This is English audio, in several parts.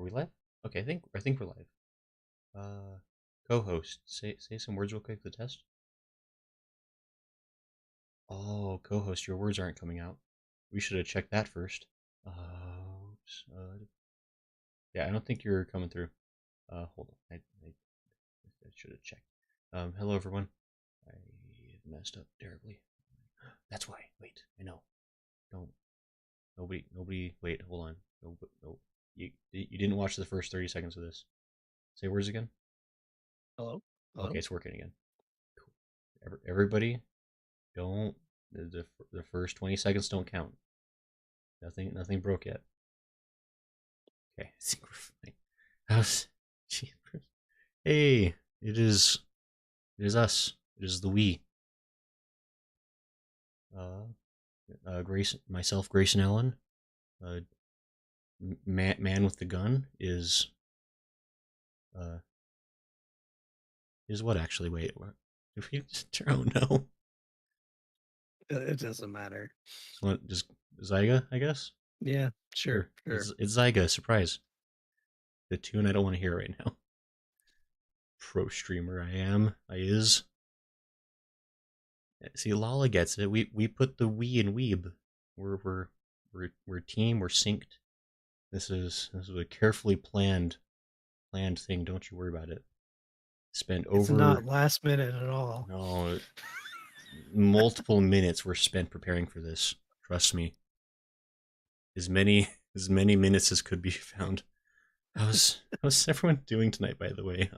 Are we live? Okay, I think we're live. Uh, co-host, say some words real quick for the test. Oh, co-host, your words aren't coming out. We should have checked that first. Yeah, I don't think you're coming through. Hold on, I should have checked. Hello everyone. I messed up terribly. That's why. Wait, I know. Don't. Nobody. Wait, hold on. No, no. You didn't watch the first 30 seconds of this. Say words again. Hello? Okay, Hello? it's working again. Cool. Everybody, don't the first 20 seconds don't count. Nothing broke yet. Okay, I think we're fine. How's Hey, it is us. It is the we. Uh, Grace, myself, Grace and Ellen. Uh, man with the gun uh is what actually? Wait, what? If we just, oh no, It doesn't matter. just Zaiga, I guess. Yeah, sure, Sure, sure. it's Zaiga. Surprise. The tune I don't want to hear right now. Pro streamer I am. I is. See, Lala gets it. We put the we in weeb. We're team. We're synced. This is a carefully planned thing. Don't you worry about it. Spent It's not over last minute at all. no multiple minutes were spent preparing for this. Trust me. As many minutes as could be found. How's everyone doing tonight? By the way,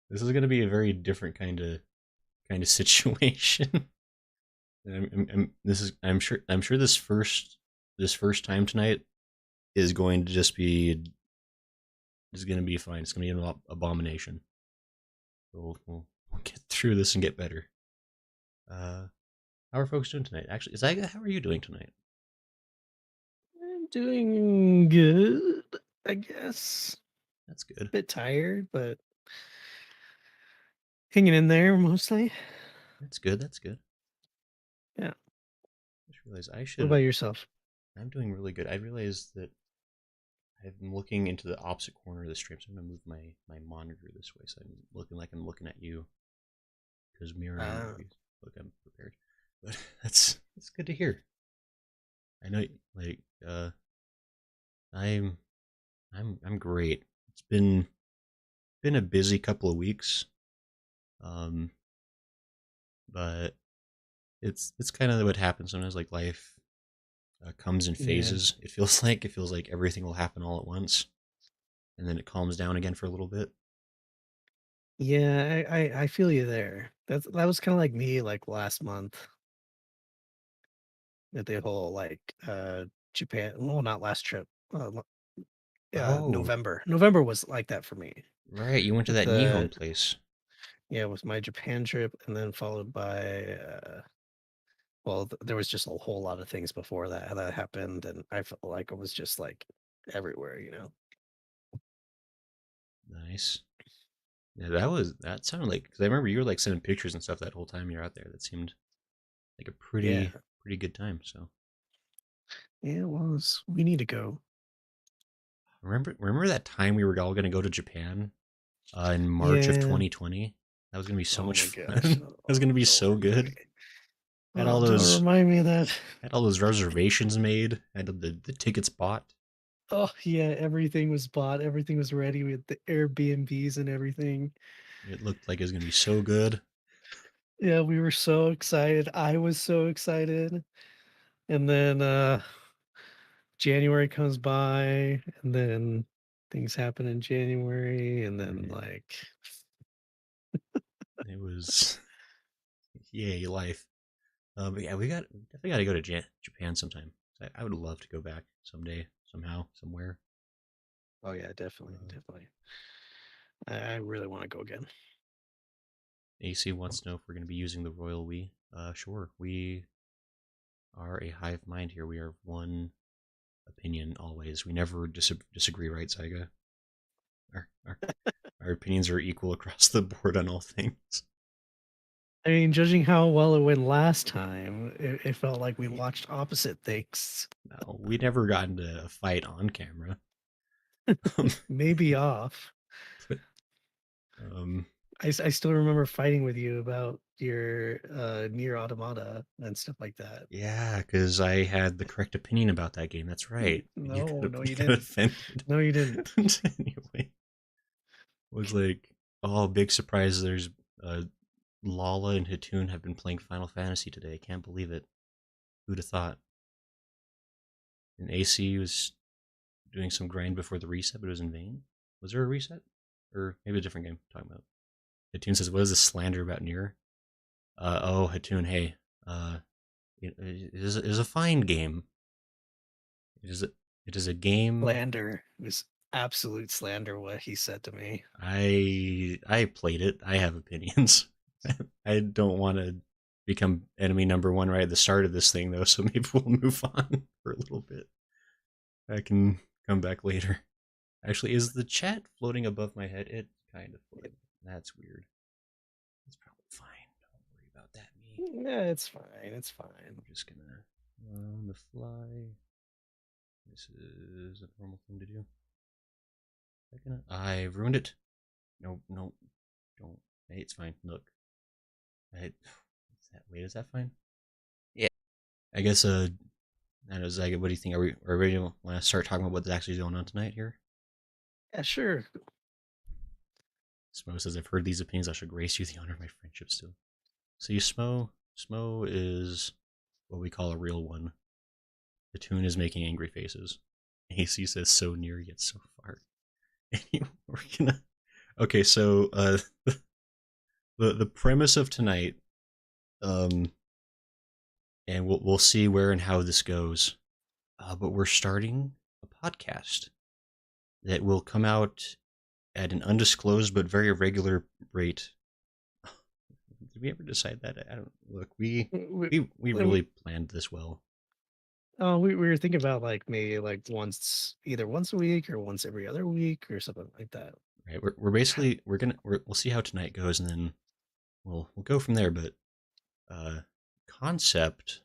this is going to be a very different kind of situation. I'm sure this first time tonight is going to just be is going to be fine. It's going to be an abomination. So we'll get through this and get better. Uh, how are folks doing tonight? Actually, Zyga, how are you doing tonight? I'm doing good, I guess. That's good. Bit tired, but hanging in there mostly. That's good. That's good. Yeah. I just realized I What about should. yourself? I'm doing really good. I realized that I'm looking into the opposite corner of the stream, so I'm gonna move my monitor this way, so I'm looking like I'm looking at you because mirroring. Uh, Look, I'm prepared, but that's good to hear. I know, like, I'm I'm great. It's been a busy couple of weeks, um, but it's kind of what happens sometimes. Like life comes in yeah. phases. It feels like everything will happen all at once, and then it calms down again for a little bit. Yeah, I feel you there. That was kind of like me like last month at the whole Japan, well, not last trip. Oh, November. November was like that for me. right, you went to With that Nihon the place. Yeah, with my Japan trip, and then followed by, well, there was just a whole lot of things before that happened, and I felt like it was just like everywhere, you know? Nice. Yeah, that sounded like because I remember you were like sending pictures and stuff that whole time you're out there. That seemed like a Yeah, pretty good time. So yeah, it was. We need to go. remember that time we were all going to go to Japan in March of Yeah. 2020. That was going to be so Oh much my fun. gosh. That was going to be Don't so remind good. me. Had all Oh, don't those remind me of that. had all those reservations made. Had the tickets bought. Oh yeah, everything was bought. Everything was ready with the Airbnbs and everything. It looked like it was going to be so good. Yeah, we were so excited. I was so excited. And then January comes by, and then things happen in January, and then Yeah, like, it was yay life. But yeah, we definitely got to go to Japan sometime. I would love to go back someday, somehow, somewhere. oh yeah, definitely, Uh, definitely. I really want to go again. AC wants to know if we're going to be using the royal we. Sure. We are a hive mind here. We are one opinion always. We never disagree, right, Saiga? Our, our, our opinions are equal across the board on all things. I mean, judging how well it went last time, it felt like we watched opposite things. No, we never got into a fight on camera. Um, Maybe off. but, um, I still remember fighting with you about your near automata and stuff like that. yeah, because I had the correct opinion about that game. That's right. And you No, got no, you you got didn't. offended. No, you didn't. Anyway, was like, oh, big surprise. There's uh, Lala and Hitoon have been playing Final Fantasy today. I can't believe it. Who'd have thought? And AC was doing some grind before the reset, but it was in vain. Was there a reset? Or maybe a different game I'm talking about. Hitoon says, what is this slander about Nier? Oh, Hitoon, hey. It is a fine game. It is a game. Slander. It was absolute slander what he said to me. I played it. I have opinions. I don't want to become enemy number one right at the start of this thing though, so maybe we'll move on for a little bit. I can come back later. Actually, is the chat floating above my head? It kind of floating. That's weird. It's probably fine. Don't worry about that, me. Yeah, it's fine. It's I'm fine. just gonna on the fly. This is a normal thing to do. I ruined it. No, no, don't. Hey, it's fine. Look. Wait, is that fine? Yeah. I guess, I don't know, Zaiga, what do you think? Are we ready to want to start talking about what's actually going on tonight here? Yeah, sure. Smo says, I've heard these opinions. I should grace you the honor of my friendship still. See, Smo is what we call a real one. The tune is making angry faces. AC says, so near yet so far. Anyway, we're gonna. Okay, so the premise of tonight, um, and we'll see where and how this goes. But we're starting a podcast that will come out at an undisclosed but very regular rate. Did we ever decide that? I don't look. We, We really planned this well. we were thinking about like maybe like either once a week or once every other week or something like that. Right? We're basically we'll see how tonight goes, and then we'll go from there. But concept,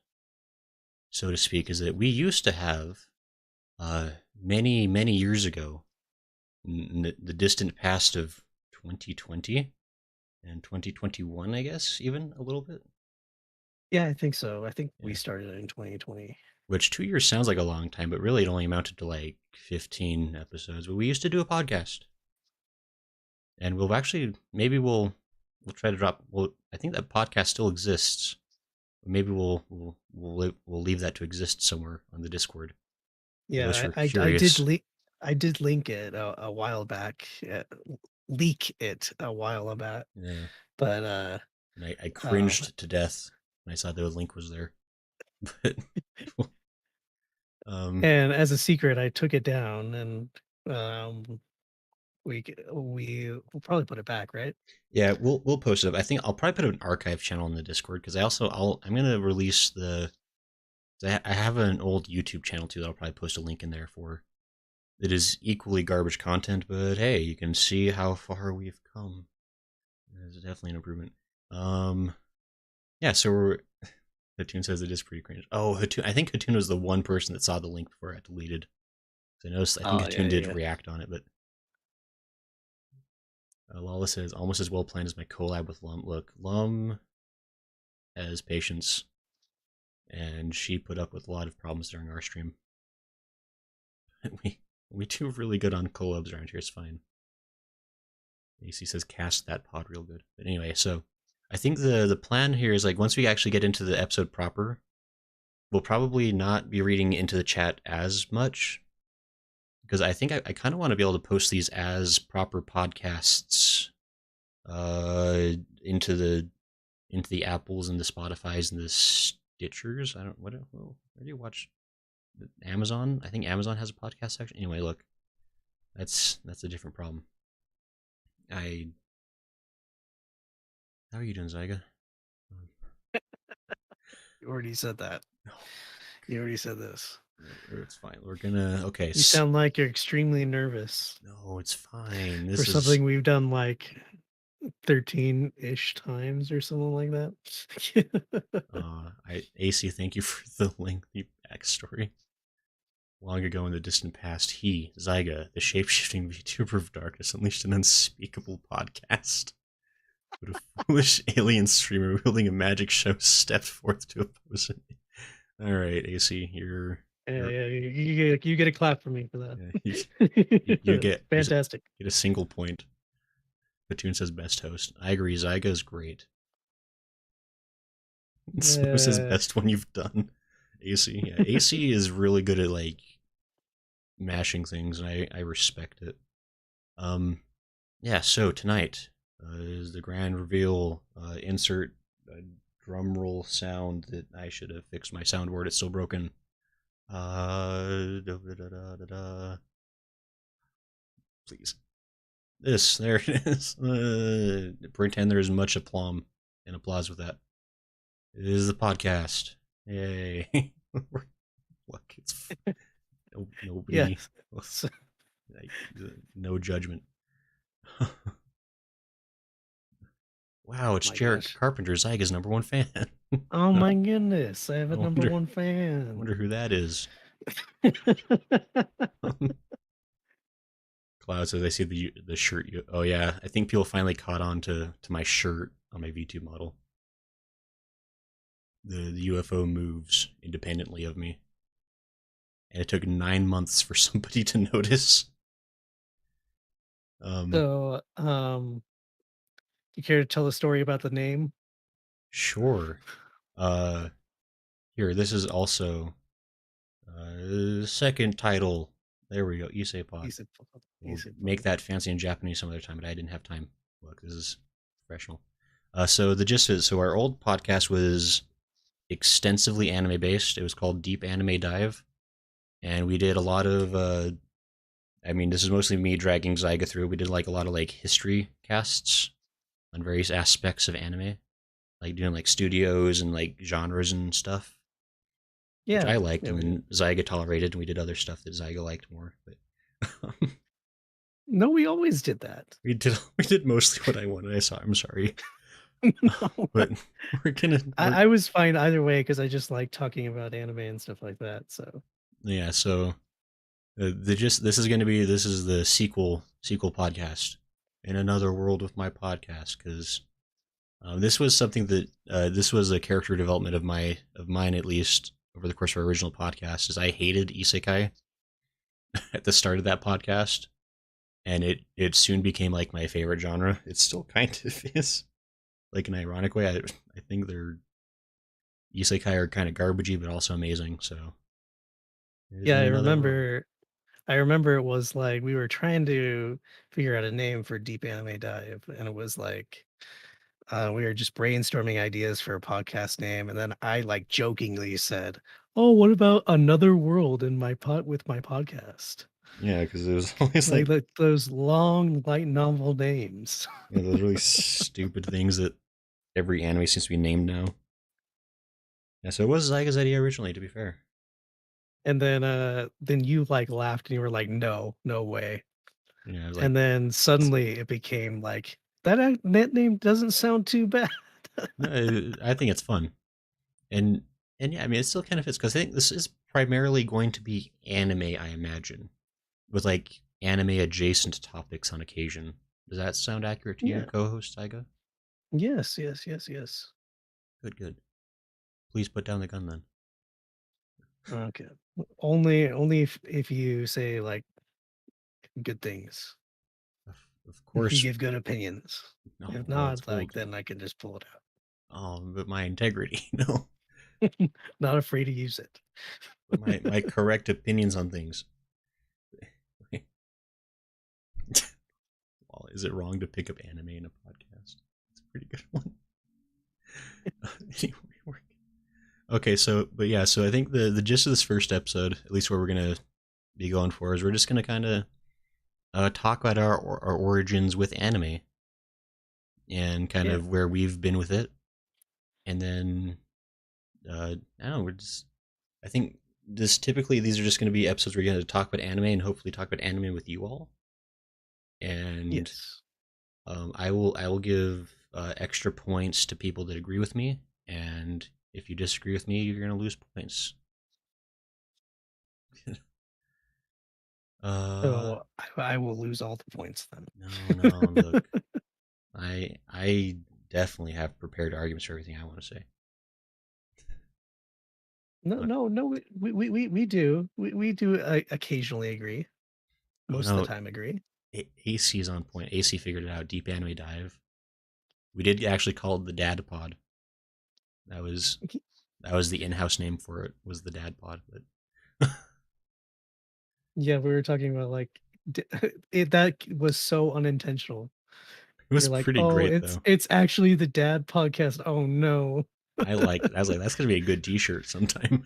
so to speak, is that we used to have many years ago, in the distant past of 2020 and 2021, I guess, even a little bit. Yeah, I think so. I think we Yeah. started in 2020. Which 2 years sounds like a long time, but really it only amounted to like 15 episodes. But we used to do a podcast, and we'll actually maybe we'll try to drop. Well, I think that podcast still exists. Maybe we'll leave that to exist somewhere on the Discord for those Yeah, who are I did curious. I did link it a while back. Leak it a while back, Yeah, but and I um cringed to death when I saw the link was there. But um, and as a secret I took it down and um we'll probably put it back, right? yeah, we'll post it up. I think I'll probably put an archive channel in the Discord because I'm gonna release the. I have an old YouTube channel too that I'll probably post a link in there for. It is equally garbage content, but hey, you can see how far we've come. It's definitely an improvement. Um, yeah. So Hatun says it is pretty cringe. Oh, Hatun, I think Hatun was the one person that saw the link before it got deleted. So I noticed. I think Oh, yeah, Hatun did yeah. react on it, but Lala says almost as well planned as my collab with Lum. Look, Lum has patience, and she put up with a lot of problems during our stream. we we do really good on collabs around here. It's fine. AC says cast that pod real good. But anyway, so I think the plan here is like once we actually get into the episode proper, we'll probably not be reading into the chat as much because I think I kind of want to be able to post these as proper podcasts uh into the apples and the spotify's and the stitchers. I don't what where do you watch Amazon? I think Amazon has a podcast section. Anyway, look, that's a different problem. I How are you doing, Zyga? You already said that. No, You already said this. it's fine. We're gonna okay. You sound like you're extremely nervous No, it's fine. for This is something we've done like 13-ish times or something like that. I AC. Thank you for the lengthy backstory. Long ago in the distant past, he, Zaiga, the shape-shifting VTuber of darkness, unleashed an unspeakable podcast. But a foolish alien streamer wielding a magic show stepped forth to oppose it. All right, AC, Yeah, you're yeah, you get a clap from me for yeah, you that. get Fantastic. a single point. Platoon says best host. I agree. Zyga is great. Snow says Yeah. best one you've done. AC, yeah, AC is really good at like mashing things, and I respect it. Um, yeah. So tonight is the grand reveal. Insert a drum roll sound that I should have fixed my soundboard. It's still broken. Da, da, da, da, da. Please. There it is. Pretend there is much aplomb and applause with that. It is the podcast. Yay. Look, it's nobody, Yes. So, like, no judgment. Wow, it's my Jarrett gosh. Carpenter, Zyga's number one fan. Oh I my goodness. I have a number wonder, one fan. wonder who that is. Cloud says, "I see the shirt. Oh yeah, I think people finally caught on to my shirt on my V2 model. The UFO moves independently of me, and it took 9 months for somebody to notice. Um, So, you care to tell a story about the name? sure. Uh, Here, this is also second title. There we go. Issei He Pod. said, he We'll said, make that fancy in Japanese some other time, but I didn't have time. Look, this is professional. So the gist is, so our old podcast was extensively anime based. It was called Deep Anime Dive, and we did a lot of. I mean, this is mostly me dragging Zyga through. We did like a lot of like history casts on various aspects of anime, like doing like studios and like genres and stuff, which yeah, I liked, yeah, and we did. then Zyga tolerated, and we did other stuff that Zyga liked more. But No, we always did that. we did mostly what I wanted. I'm sorry, No, but we're I was fine either way because I just like talking about anime and stuff like that. So yeah. So this is going to be this is the sequel podcast in another world with my podcast because this was something that this was a character development of mine at least over the course of our original podcast. Is I hated isekai at the start of that podcast, and it soon became like my favorite genre. It still kind of is, like in an ironic way. I think they're isekai are kind of garbagey, but also amazing. So it is yeah, in another world. I remember it was like we were trying to figure out a name for Deep Anime Dive, and it was like we were just brainstorming ideas for a podcast name, and then I like jokingly said, "Oh, what about another world in my pod with my podcast?" Yeah, because it was always Like like those long light novel names. those really stupid things that every anime seems to be named now. Yeah, so it was Zyga's idea originally, to be fair. And then you like laughed and you were like, "No, no way." You know, I was like, And then suddenly it became like that name doesn't sound too bad. no, I think it's fun, and yeah, I mean, it still kind of fits because I think this is primarily going to be anime, I imagine, with like anime adjacent topics on occasion. Does that sound accurate to you, Yeah. co-host Zyga? Yes, yes, yes, yes. Good, good. Please put down the gun then. Okay. Only if you say like good things. Of If you course. give good opinions. No, If well, not, like then I can just pull it but my integrity, no, out. Not afraid to use it. but my correct opinions on things. Well, is it wrong to pick up anime in a podcast? It's a pretty good one. Anyway, okay, so but yeah, so I think the gist of this first episode, at least where we're gonna be going for, is we're just gonna kind of talk about our origins with anime and kind Yeah. of where we've been with it, and then I don't know, we're just I think this typically these are just going to be episodes where you're going to talk about anime and hopefully talk about anime with you all. And Yes. I will give extra points to people that agree with me, and if you disagree with me, you're going to lose points. Uh, So I will lose all the points then. no, no. Look, I definitely have prepared arguments for everything I want to say. No, But no, no. We do. We do occasionally agree. oh Most of the no, time, agree. AC's on point. AC figured it out. Deep anime dive. We did actually call it the Dad Pod. That was that was the in-house name for it. Was the Dad Pod, but Yeah, we were talking about like that was so unintentional. it was You're like, pretty oh, great it's though. it's actually the dad podcast. Oh no. I liked it. I was like, that's gonna be a good T-shirt sometime.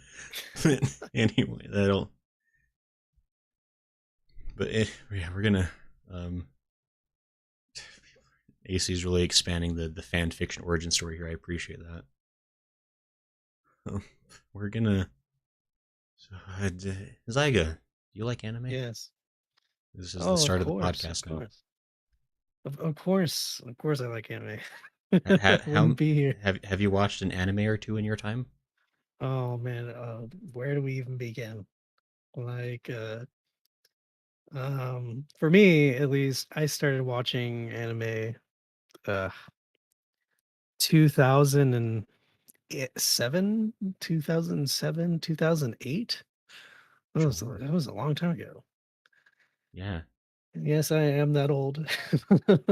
Anyway, that'll. But yeah, we're gonna. Um, AC's really expanding the fan fiction origin story here. I appreciate that. We're gonna. So, Zyga, do you like anime? Yes. This is the Oh, of start of the course, of podcast now. course. Of course I like anime. How Wouldn't be here. have you watched an anime or two in your time? Oh man, where do we even begin? Like for me at least, I started watching anime uh 2007, 2007, 2008. Sure. That was a long time ago. Yeah. Yes, I am that old.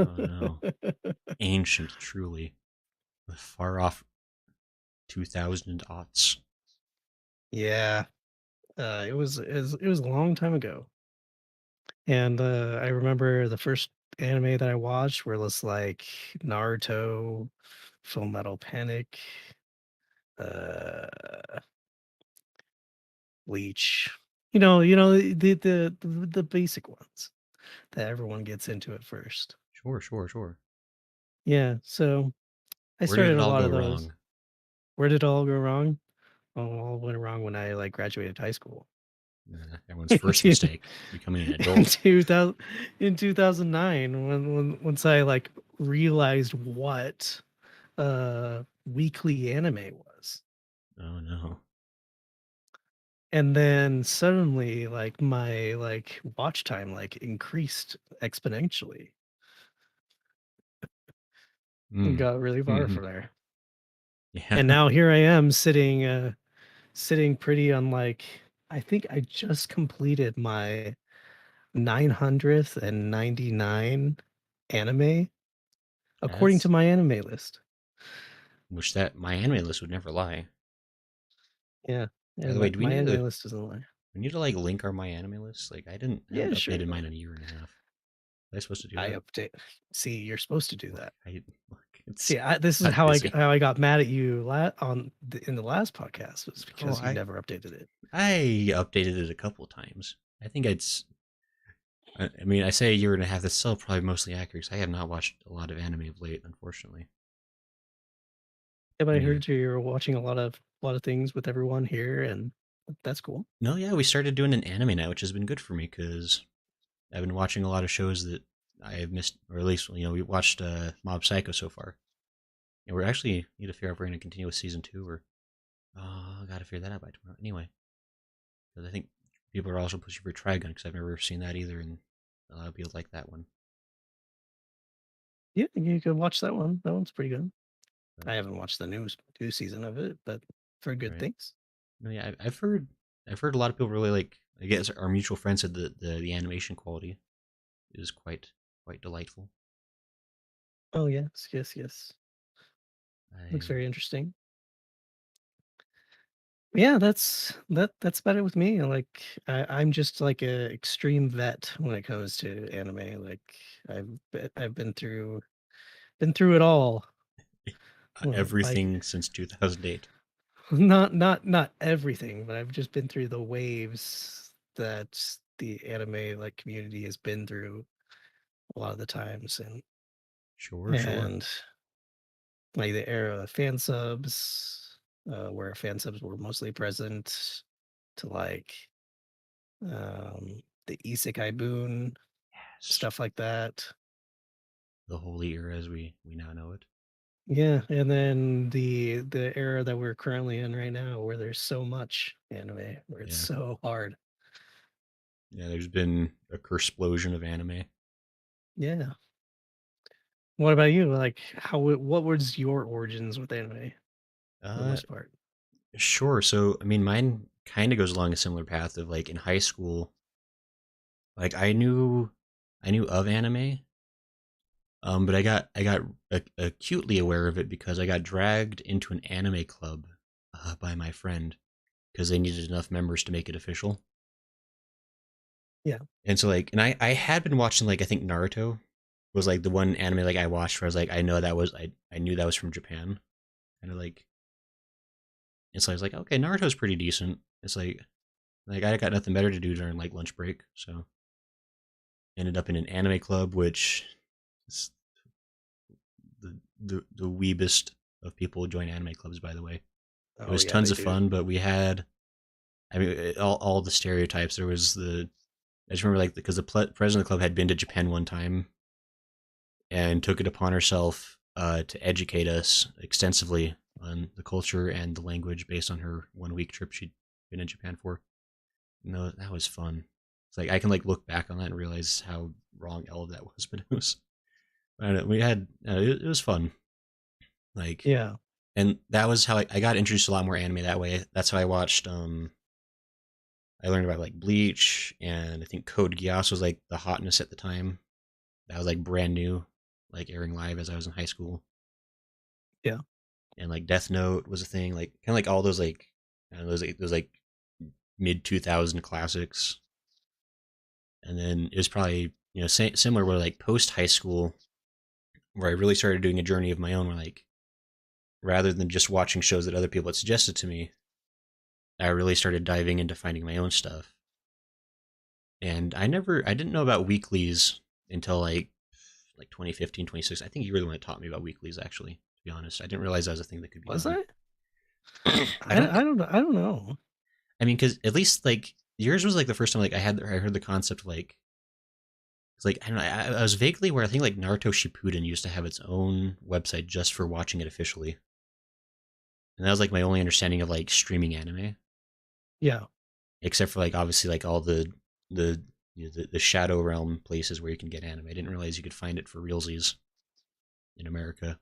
Oh no. Ancient, truly. The far off 2000 aughts. Yeah, it was a long time ago, and I remember the first anime that I watched was like Naruto, Full Metal Panic, uh, Bleach. The basic ones that everyone gets into at first. Sure, sure, sure. Yeah, so I Where did started it a all lot go of those. wrong? Where did it all go wrong? Oh, it all went wrong when I like graduated high school. Everyone's first mistake, becoming an in adult. 2000 in 2009 once I like realized what weekly anime was. Oh no. And then suddenly like my like watch time like increased exponentially and Mm. got really far Hmm. from there. Yeah. And now here I am sitting pretty on like I think I just completed my 999 anime according to That's my anime list. wish that my anime list would never lie. Yeah, By and the way, do my anime list doesn't lie. we need to like link our my anime list? Like I haven't Yeah, sure. updated mine in a year and a half. Was I supposed to do I that? update. See, you're supposed to do Look, that. look, it's See, this is got busy. how I got mad at you in the last podcast was Oh, because you never updated it. I updated it a couple of times. I think I mean, I say a year and a half. That's still probably mostly accurate. 'Cause I have not watched a lot of anime of late, unfortunately. Yeah, but I Anyway, heard you're watching a lot of things with everyone here, and that's cool. no, yeah, we started doing an anime night, which has been good for me because I've been watching a lot of shows that I have missed, or at least we watched Mob Psycho so far, and we're actually need to figure out if we're going to continue with season two or I got to figure that out by tomorrow. Anyway, because I think people are also pushing for Trigun because I've never seen that either, and a lot of people like that one. Yeah, you can watch that one. That one's pretty good. But I haven't watched the new season of it, but for good right, things. no, yeah, I've heard a lot of people really like. I guess our mutual friend said that the animation quality is quite delightful. Oh yes, yes, yes. Looks I very interesting. Yeah, that's about it with me. Like I'm just like a extreme vet when it comes to anime. Like I've been through it all. Like everything since 2008. not everything, but I've just been through the waves that the anime like community has been through a lot of the times, Sure, sure. and like the era of fan subs, where fan subs were mostly present, to like the isekai boon, Yes, stuff like that. the holy era as we now know it. Yeah, and then the era that we're currently in right now, where there's so much anime, where it's Yeah, so hard. Yeah, there's been a explosion of anime. Yeah. What about you? Like, what was your origins with anime for the Uh, most part? sure. So, I mean, mine kind of goes along a similar path of like in high school, like I knew of anime, but I got acutely aware of it because I got dragged into an anime club by my friend because they needed enough members to make it official. Yeah. And so like, and I had been watching like I think Naruto was like the one anime like I watched where I was like I knew that was from Japan, kind of like. And so I was like, okay, Naruto's pretty decent. It's like I got nothing better to do during like lunch break, so ended up in an anime club, which is the weebest of people join anime clubs. By the way, it Oh was yeah, tons they of do. fun, but we had I mean all the stereotypes. There was the I just remember like because the president of the club had been to Japan one time and took it upon herself to educate us extensively on the culture and the language based on her 1 week trip she'd been in Japan for. No, that was fun. It's like I can like look back on that and realize how wrong all of that was, but it was. I don't know. We had it was fun. Like, Yeah. and that was how I got introduced to a lot more anime that way. That's how I watched. I learned about like Bleach, and I think Code Geass was like the hotness at the time. That was like brand new, like airing live as I was in high school, Yeah. and like Death Note was a thing. Like kind of like all those like I don't know, those like mid 2000 classics. And then it was probably similar where like post high school where I really started doing a journey of my own where like rather than just watching shows that other people had suggested to me, I really started diving into finding my own stuff. And I didn't know about weeklies until like 2015, 2016. I think you were the one that taught me about weeklies actually, to be honest. I didn't realize that was a thing that could be Was done. I? I don't I don't know. I mean cuz at least like yours was like the first time like I heard the concept of like it's like I don't know. I was vaguely aware. I think like Naruto Shippuden used to have its own website just for watching it officially, and that was like my only understanding of like streaming anime, Yeah. except for like obviously like all the the Shadow Realm places where you can get anime. I didn't realize you could find it for realsies in America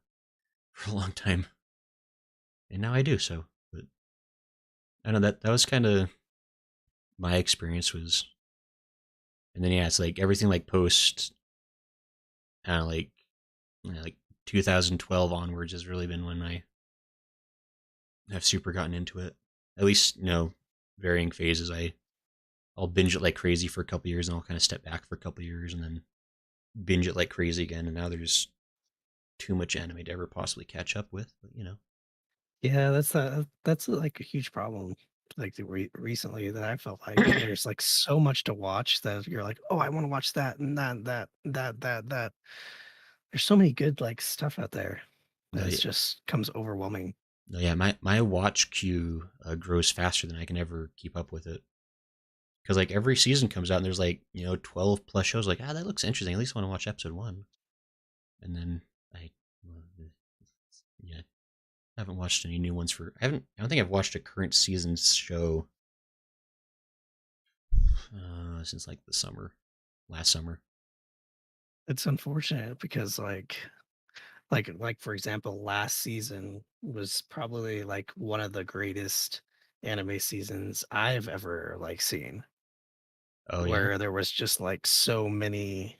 for a long time, and now I do. So, but I don't know that was kind of my experience was, and then yeah, it's like everything like post, I don't know, like 2012 onwards has really been when I have super gotten into it. At least, varying phases. I'll binge it like crazy for a couple years and I'll kind of step back for a couple years and then binge it like crazy again. And now there's too much anime to ever possibly catch up with. But Yeah, that's like a huge problem. Like recently that I felt like there's like so much to watch that you're like, oh, I want to watch that and that, and that, and that. There's so many good like stuff out there no, that it's just comes overwhelming. no, yeah, my watch queue grows faster than I can ever keep up with it. Because like every season comes out and there's like 12 plus shows. Like that looks interesting. At least I want to watch episode one. And then I, well, yeah, I haven't watched any new ones for. I don't think I've watched a current season's show since like the summer, last summer. It's unfortunate because like for example, last season was probably like one of the greatest anime seasons I've ever like seen, Oh yeah, where there was just like so many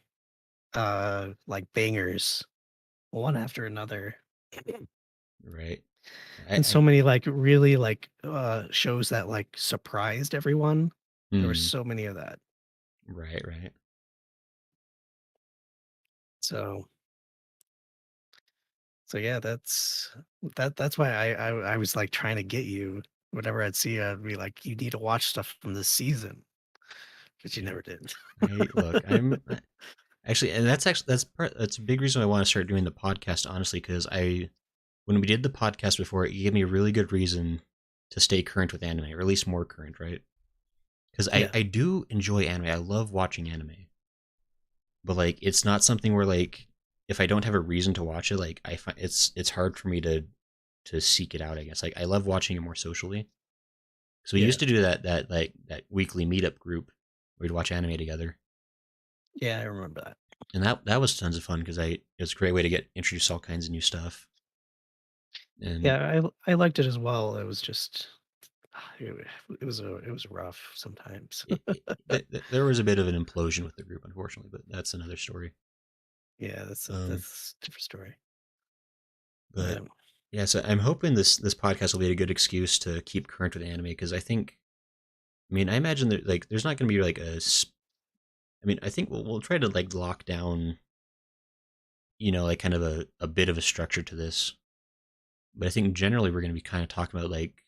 like bangers one after another. right. And so I many like really like shows that like surprised everyone. There were hmm, so many of that. right, right. So so yeah, that's why I was like trying to get you whenever I'd see you, I'd be like, you need to watch stuff from this season, but you never did. Hey, look, I'm actually, and that's a big reason I want to start doing the podcast. Honestly, because I when we did the podcast before, it gave me a really good reason to stay current with anime, or at least more current, right? Because Yeah. I do enjoy anime. I love watching anime, but like it's not something where like if I don't have a reason to watch it, like I find it's hard for me to seek it out. I guess like I love watching it more socially. So we used Yeah. to do that weekly meetup group, We'd watch anime together, Yeah, I remember that. and that was tons of fun because I it was a great way to get introduced to all kinds of new stuff. And Yeah, I liked it as well. It was just it, it was rough sometimes. there was a bit of an implosion with the group, unfortunately, but that's another story. Yeah, Um, that's a different story. but But yeah, so I'm hoping this podcast will be a good excuse to keep current with anime because I mean, I imagine that like there's not going to be like I mean, I think we'll try to like lock down, like kind of a bit of a structure to this. But I think generally we're going to be kind of talking about like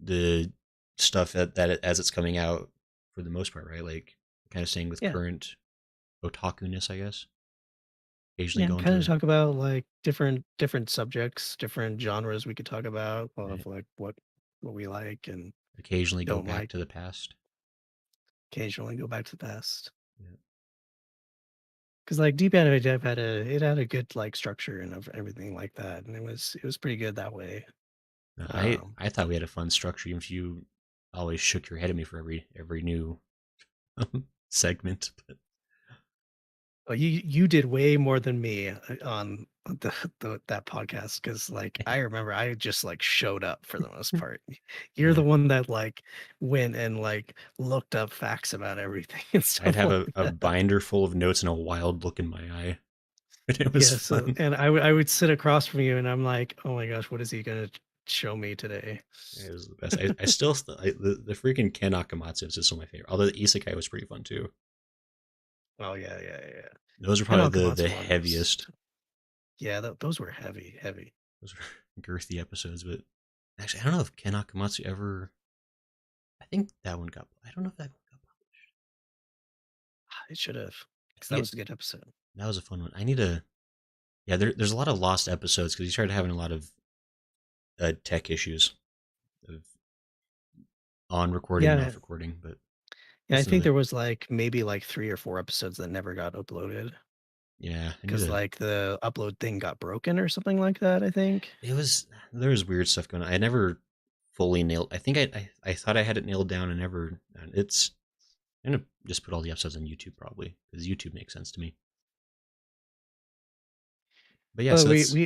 the stuff that as it's coming out for the most part, right? Like kind of staying with yeah, current otaku-ness, I guess. Occasionally yeah, going kind of to talk about like different subjects, different genres we could talk about right, of like what we like and occasionally go don't back like. to the past. Occasionally go back to the past. Yeah. Because like Deep Anime Dev it had a good like structure and of everything like that, and it was pretty good that way. Um, I thought we had a fun structure, even if you always shook your head at me for every new segment. But but you did way more than me on that podcast because like I remember I just like showed up for the most part. You're the yeah, one that like went and like looked up facts about everything and I'd stuff have like a that. binder full of notes and a wild look in my eye, but it was Yeah, so fun. and I would sit across from you and I'm like, oh my gosh, what is he gonna show me today? It was the best. I still the freaking Ken Akamatsu is just one of my favorite. Although the Isekai was pretty fun too. Oh yeah. Those are Ken probably the Akamatsu one was heaviest. yeah, those were heavy, heavy. Those were girthy episodes. But actually, I don't know if Ken Akamatsu ever. I think that one got. I don't know if that one got published. It should have, I because that think was a good episode. that was a fun one. I need to. Yeah, there's a lot of lost episodes because he started having a lot of tech issues of on recording and Yeah, off recording. But yeah, I that's think another. there was like maybe like 3 or 4 episodes that never got uploaded Yeah, I need because to. like the upload thing got broken or something like that. I think. It was there was weird stuff going on. I never fully nailed. I think I thought I had it nailed down. And never. And it's. I'm gonna just put all the episodes on YouTube probably because YouTube makes sense to me. But yeah, But so that's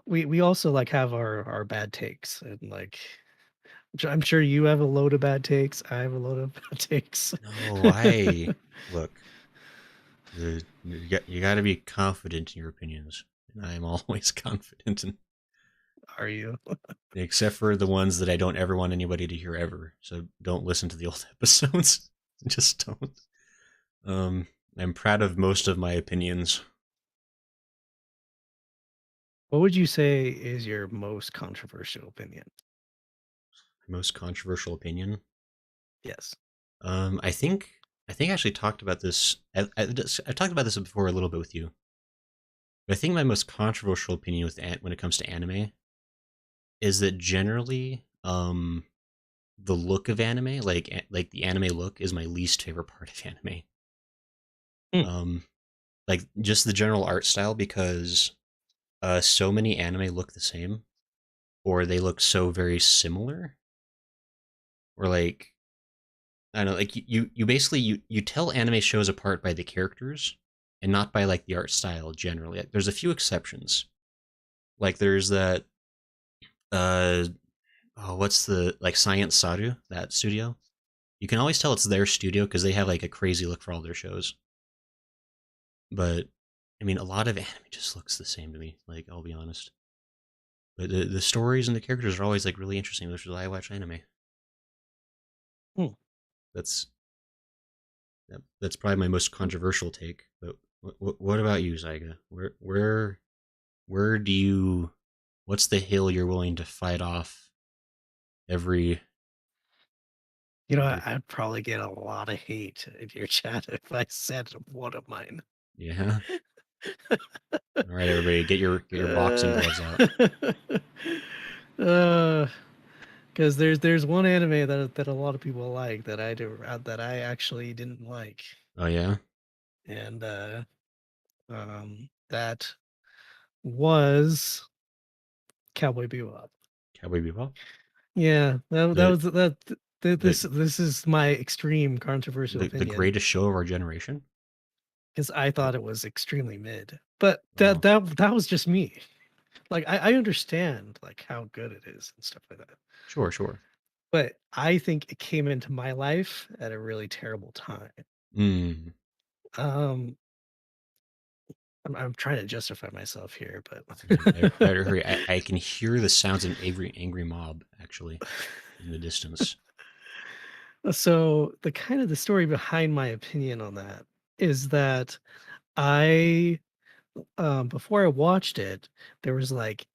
we also like have our bad takes and like I'm sure you have a load of bad takes. I have a load of bad takes. no. I look. You got to be confident in your opinions, and I am always confident in Are you? except for the ones that I don't ever want anybody to hear ever. So don't listen to the old episodes. Just don't. Um, I'm proud of most of my opinions. What would you say is your most controversial opinion? My most controversial opinion. Yes. I think I actually talked about this. I talked about this before a little bit with you. But I think my most controversial opinion when it comes to anime is that generally, the look of anime, like the anime look, is my least favorite part of anime. Hmm. Um, like just the general art style because so many anime look the same or they look so very similar or like I don't know, like you basically you tell anime shows apart by the characters and not by like the art style generally. Like, there's a few exceptions. Like there's that uh oh what's the like Science Saru, that studio. You can always tell it's their studio because they have like a crazy look for all their shows. But I mean a lot of anime just looks the same to me, like I'll be honest. But the stories and the characters are always like really interesting, which is why I watch anime. Hmm. That's that's probably my most controversial take. But what about you, Zyga? Where do you? What's the hill you're willing to fight off every? You know, every I'd probably get a lot of hate in your chat if I said one of mine. yeah. All right, everybody, get your boxing Uh, gloves out. uh, because there's one anime that a lot of people like that I do that I actually didn't like, Oh yeah, and that was Cowboy Bebop. Cowboy Bebop. Yeah, that The was that. The this is my extreme controversial the opinion greatest show of our generation? because I thought it was extremely mid, but Oh, that was just me. Like, I understand, like, how good it is and stuff like that, sure, sure. but I think it came into my life at a really terrible time. Mm. Um, I'm trying to justify myself here, Yeah, but better hurry. I can hear the sounds of an angry mob actually in the distance. so the story behind my opinion on that is that I before I watched it, there was like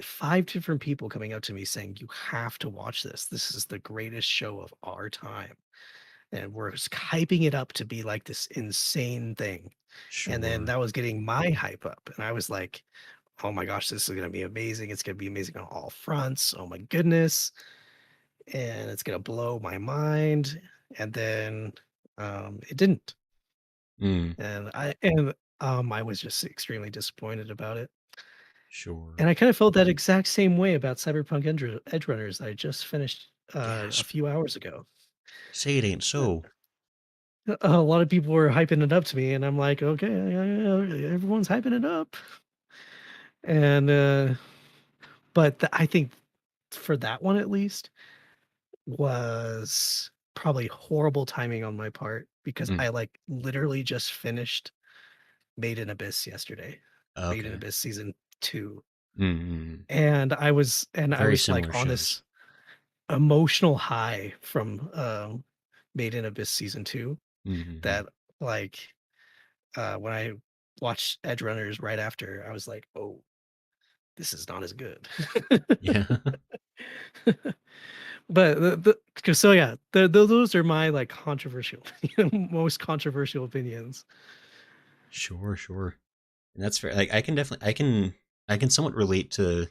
5 different people coming up to me saying, "You have to watch this. This is the greatest show of our time." And we're hyping it up to be like this insane thing. And then Sure. that was getting my hype up. And I was like, "Oh my gosh, this is gonna be amazing. It's gonna be amazing on all fronts. Oh my goodness." And it's gonna blow my mind. And then it didn't. Mm. And I was just extremely disappointed about it. Sure. And I kind of felt that exact same way about Cyberpunk Edge Runners I just finished a Gasp. few hours ago. Say it ain't Uh, so. a lot of people were hyping it up to me, and I'm like, okay, everyone's hyping it up. And but I think for that one at least was probably horrible timing on my part because Mm. I like literally just finished Made in Abyss yesterday. Made in Okay. Abyss season 2. Mm. Very And I was like similar on shows. this emotional high from Made in Abyss season 2 Mm-hmm. that like when I watched Edge Runners right after, I was like, "Oh, this is not as good." Yeah. But the 'cause so yeah, those are my like controversial most controversial opinions. Sure, sure. And that's fair. Like I can somewhat relate to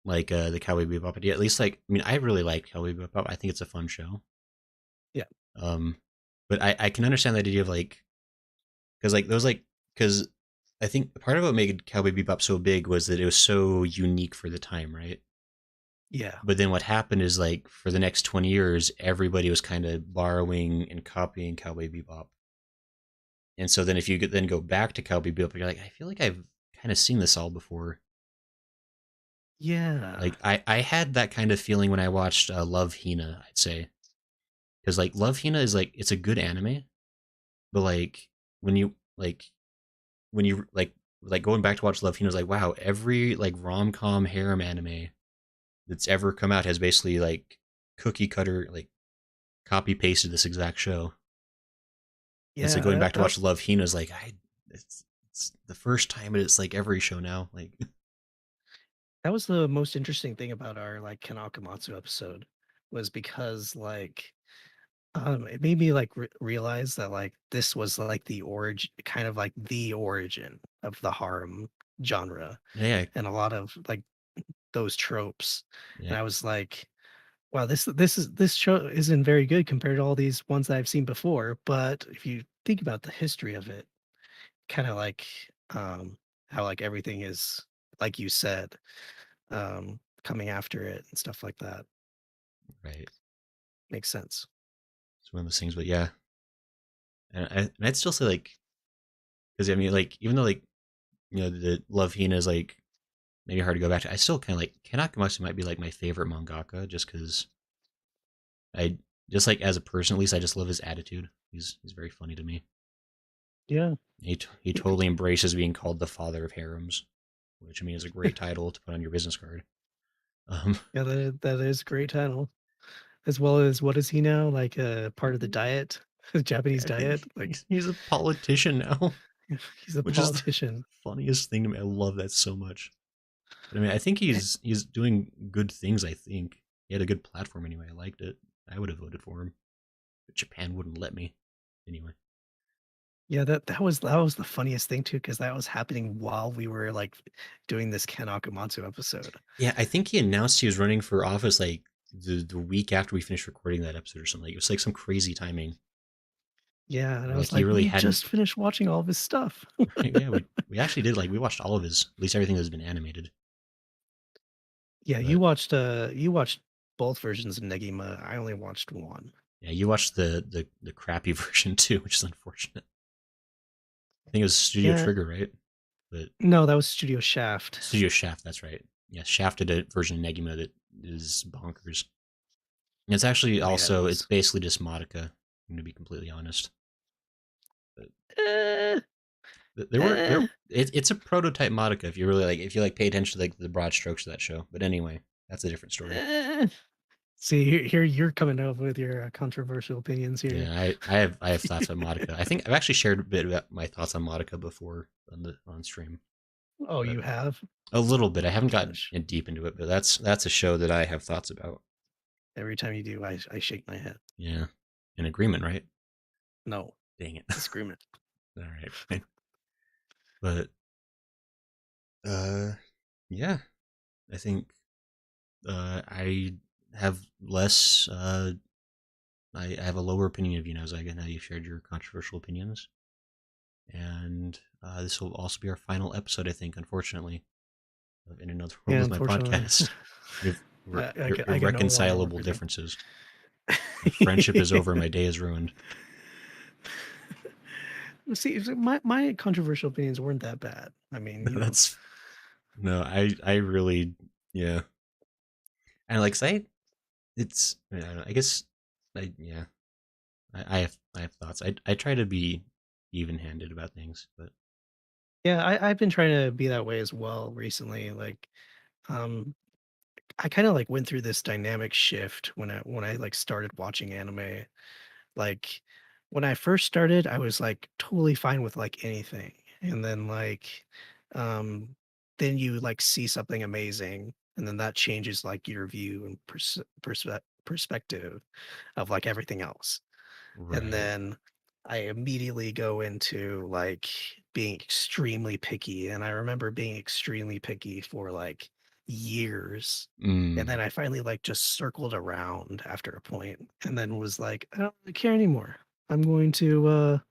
like the Cowboy Bebop idea. At least like I mean I really like Cowboy Bebop. I think it's a fun show. Yeah. Um but I can understand the idea of like because like those like because I think part of what made Cowboy Bebop so big was that it was so unique for the time, right? Yeah. But then what happened is like for the next 20 years, everybody was kind of borrowing and copying Cowboy Bebop. And so then if you then go back to Cowboy Bebop, you're like, I feel like I've kind of seen this all before. Yeah. Like I had that kind of feeling when I watched Love Hina, I'd say. Because like Love Hina is like it's a good anime, but like when you like when you like going back to watch Love Hina is like, wow, every like rom com harem anime that's ever come out has basically like cookie cutter like copy pasted this exact show. And so Yeah, going back that to watch Love Hina is like it's the first time, but it's like every show now. Like that was the most interesting thing about our like Kanakamatsu episode was because like it made me like realize that like this was like the origin, kind of like the origin of the harem genre yeah, and a lot of like those tropes. yeah, And I was like, wow, this show isn't very good compared to all these ones that I've seen before. But if you think about the history of it, kind of like how like everything is like you said, coming after it and stuff like that right. makes sense. It's one of those things, but yeah, and I'd still say like because I mean like even though like you know the Love Hina is like maybe hard to go back to, I still kind of like Ken Akamatsu might be like my favorite mangaka just because I just like as a person at least I just love his attitude. He's very funny to me. Yeah. He totally embraces being called the father of harems, which I mean is a great title to put on your business card. Um, Yeah, that is a great title. As well as what is he now? Like a part of the diet, the Japanese I think diet. Like he's a politician now, he's a which is the politician. funniest thing to me. I love that so much. But I mean, I think he's doing good things. I think he had a good platform anyway. I liked it. I would have voted for him, but Japan wouldn't let me. Anyway, Yeah, that was the funniest thing too, because that was happening while we were like doing this Ken Akamatsu episode. yeah, I think he announced he was running for office like the week after we finished recording that episode or something. Like, it was like some crazy timing. Yeah, and I Where, like was he like, really we hadn't. just finished watching all of his stuff. Yeah, we actually did like we watched all of his at least everything that's been animated. Yeah, But you watched both versions of Negima. I only watched one. Yeah, you watched the crappy version too, which is unfortunate. I think it was Studio Yeah, Trigger, right? But no, that was Studio Shaft. Studio Shaft, that's right. Yeah, Shaft did a version of Negima that is bonkers. And it's actually Oh yeah, it also it's was. basically just Modica. I'm gonna be completely honest. But Eh, there were eh, there it's a prototype Modica if you really like if you like pay attention to like the broad strokes of that show. But anyway, that's a different story. eh. See, here you're coming up with your controversial opinions here. Yeah, I have thoughts on Modica. I think I've actually shared a bit about my thoughts on Modica before on stream, Oh, but you have? a little bit. I Oh haven't gotten gosh. in deep into it, but that's a show that I have thoughts about. Every time you do, I shake my head. Yeah, in agreement, right? No, Dang it. disagreement. All right, fine. But uh, yeah, I think I have less. I have a lower opinion of you now, Zaiga. Now you've shared your controversial opinions, and this will also be our final episode, I think. Unfortunately, of In Another World Yeah, with my unfortunately, podcast. We've I got no more to irreconcilable work with you. differences. Our friendship is over. My day is ruined. See, my controversial opinions weren't that bad. I mean, you know, That's no. I really yeah. And like say I don't know, I guess I yeah. I have thoughts. I try to be even handed about things, but yeah, I've been trying to be that way as well recently. Like, um, I kind of like went through this dynamic shift when I like started watching anime. Like when I first started, I was like totally fine with like anything. And then um then you like see something amazing and then that changes like your view and perspective of like everything else. And right. then I immediately go into like being extremely picky. And I remember being extremely picky for like years. And then Mm, I finally like just circled around after a point and then was like, I don't really care anymore. I'm going to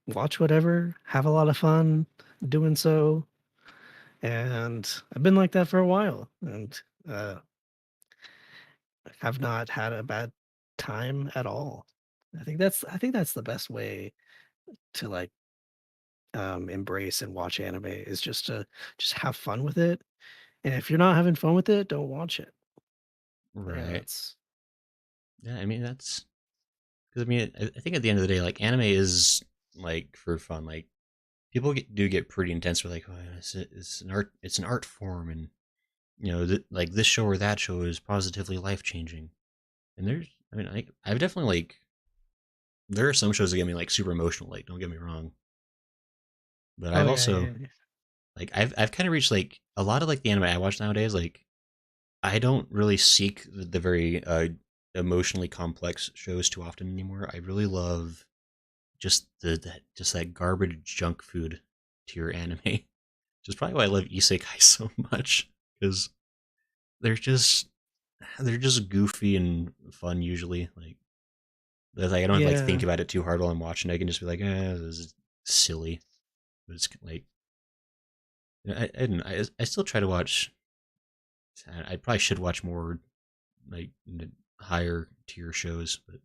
watch whatever, have a lot of fun doing so. And I've been like that for a while and have not had a bad time at all. I think that's the best way to like embrace and watch anime is just to just have fun with it. And if you're not having fun with it, don't watch it. Yeah, right. that's Yeah, I mean that's because I mean I think at the end of the day, like anime is like for fun. Like people do get pretty intense with like, oh, it's an art form, and like this show or that show is positively life changing. And there's, I mean, I've definitely like there are some shows that get me like super emotional. Like, don't get me wrong, but oh I've yeah, also yeah, yeah. like I've kind of reached like a lot of like the anime I watch nowadays. Like I don't really seek the very emotionally complex shows too often anymore. I really love just just that garbage junk food tier anime. Which is probably why I love isekai so much because they're just they're just goofy and fun usually. Like I don't have to like think Yeah. about it too hard while I'm watching. I can just be like, this is silly. But it's like I still try to watch. I probably should watch more like higher tier shows, but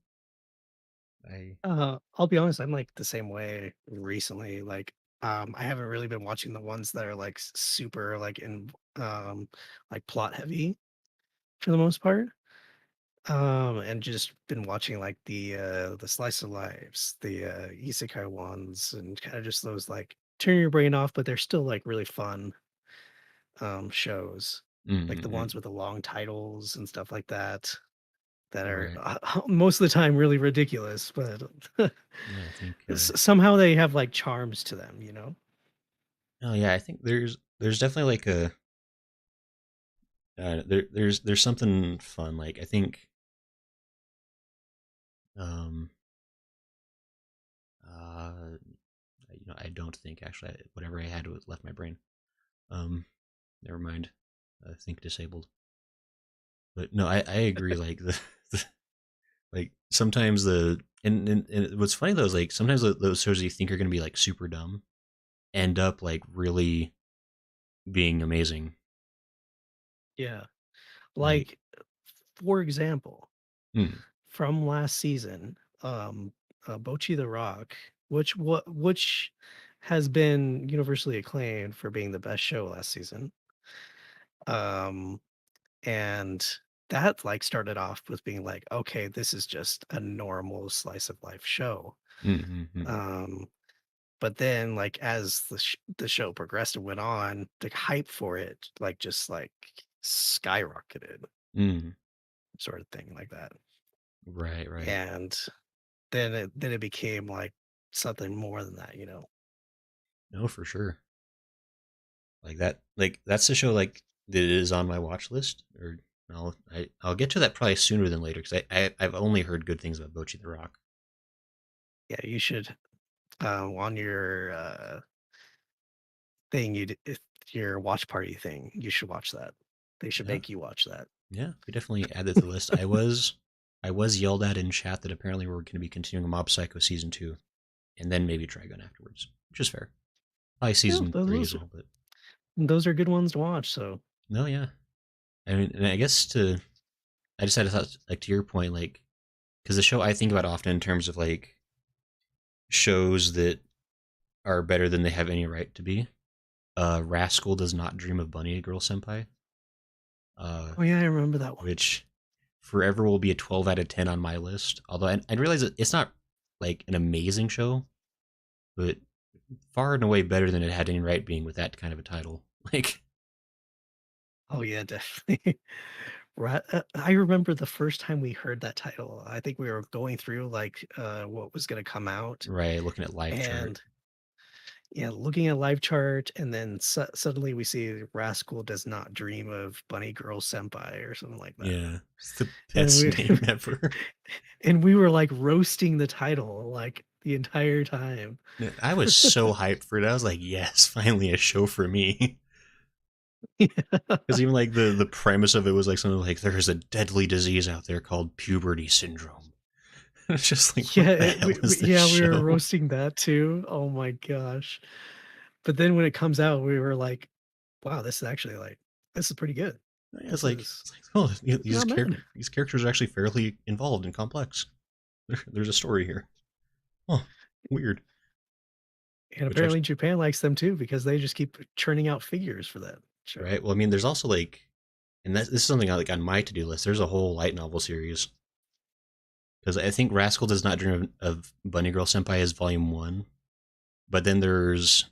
I I'll be honest, I'm like the same way recently. I haven't really been watching the ones that are like super like in like plot heavy for the most part. And just been watching like the slice of lives, the isekai ones, and kind of just those like turn your brain off, but they're still like really fun shows. Like the mm-hmm. ones with the long titles and stuff like that that are Right. most of the time really ridiculous, but Yeah, I think. somehow they have like charms to them, you know? Oh yeah, I think there's definitely like a there's something fun. Like I think um uh I don't think actually whatever I had was left my brain. Um, never mind. Think disabled. But no, I agree. Like the like sometimes and what's funny though is like sometimes those shows you think are gonna be like super dumb end up like really being amazing. Yeah. Like, Like, for example, hmm, from last season, Bocchi the Rock, which has been universally acclaimed for being the best show last season. Um, and that like started off with being like, okay, this is just a normal slice of life show. hmm, hmm, hmm, Um, but then like as the show progressed and went on, the hype for it like just like skyrocketed, hmm. sort of thing like that. Right, right. And then it became like something more than that, you know. No, for sure. Like that, like that's the show like that is on my watch list. Or I'll get to that probably sooner than later because I've only heard good things about Bocchi the Rock. Yeah, you should on your thing if your watch party thing, you should watch that. They should Yeah, make you watch that. yeah, we definitely add that to the list. I was yelled at in chat that apparently we're going to be continuing Mob Psycho season 2, and then maybe Trigun afterwards, which is fair. Probably Yeah, season 3 as well, but those are good ones to watch. So no, yeah. I mean, and I guess I just had a thought, like to your point, like because the show I think about often in terms of like shows that are better than they have any right to be. Rascal Does Not Dream of Bunny Girl Senpai, uh, oh yeah, I remember that one. which forever will be a 12 out of 10 on my list. Although I realize that it's not like an amazing show, but far and away better than it had any right being with that kind of a title. Like, Oh yeah, definitely. I remember the first time we heard that title. I think we were going through like what was going to come out, right, looking at live chart. and yeah, looking at live chart, and then suddenly we see Rascal Does Not Dream of Bunny Girl Senpai or something like that. Yeah, it's the And best name ever. we were like roasting the title like the entire time. I was so hyped for it. I was like, yes, finally a show for me. Because even like the premise of it was like something like there's a deadly disease out there called puberty syndrome. It's just like, what Yeah, the hell is this yeah, we were show? roasting that too. Oh my gosh. But then when it comes out, we were like, wow, this is actually like this is pretty good. It's This like is oh, this is not bad. these characters are actually fairly involved and complex. There's a story here. Oh, weird. And Which apparently actually, Japan likes them too because they just keep churning out figures for that show. right? Well, I mean, there's also like, and this is something like on my to do list. There's a whole light novel series because I think Rascal Does Not Dream of Bunny Girl Senpai is volume one, but then there's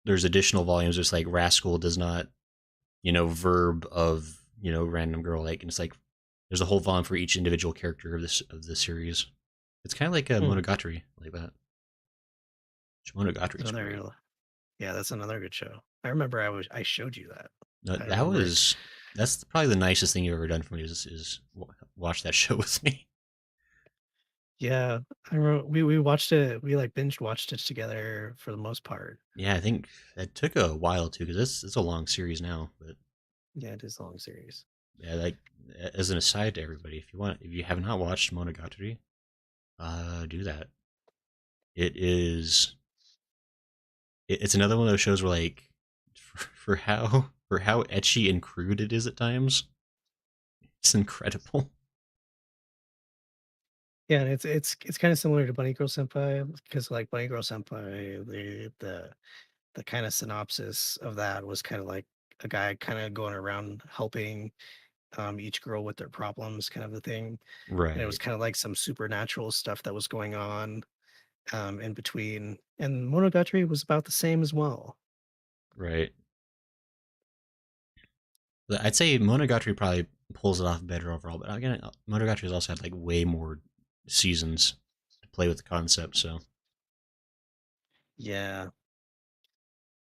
additional volumes. Just like Rascal Does Not, verb of random girl. Like, and it's like there's a whole volume for each individual character of this series. It's kind of like a Hmm. Monogatari, like that. Monogatari is great. Another yeah, that's another good show. I remember I showed you that. No, I remember. that's probably the nicest thing you've ever done for me is watch that show with me. Yeah, I remember we watched it. We like binge watched it together for the most part. Yeah, I think it took a while too because it's a long series now. But Yeah, it is a long series. yeah, like as an aside to everybody, if you have not watched Monogatari, do that. It is it's another one of those shows where like for how etchy and crude it is at times, it's incredible. Yeah, and it's kind of similar to Bunny Girl Senpai because like Bunny Girl Senpai, the kind of synopsis of that was kind of like a guy kind of going around helping each girl with their problems, kind of a thing. And it was Right, kind of like some supernatural stuff that was going on in between. And Monogatari was about the same as well. right. But I'd say Monogatari probably pulls it off better overall. But again, Monogatari has also had like way more seasons to play with the concept. So Yeah,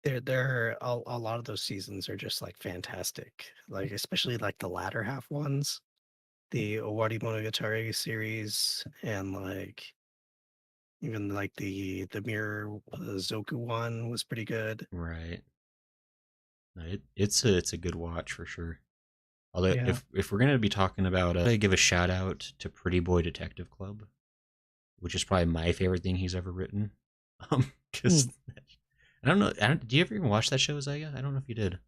there a lot of those seasons are just like fantastic. Like especially like the latter half ones, the Owari Monogatari series, and like even like the Mirror Zoku one was pretty good. right, no, it's a good watch for sure. Although Yeah. if we're gonna be talking about, I give a shout out to Pretty Boy Detective Club, which is probably my favorite thing he's ever written. Because Hmm. I don't know, do you ever even watch that show, Zaiga? I don't know if you did.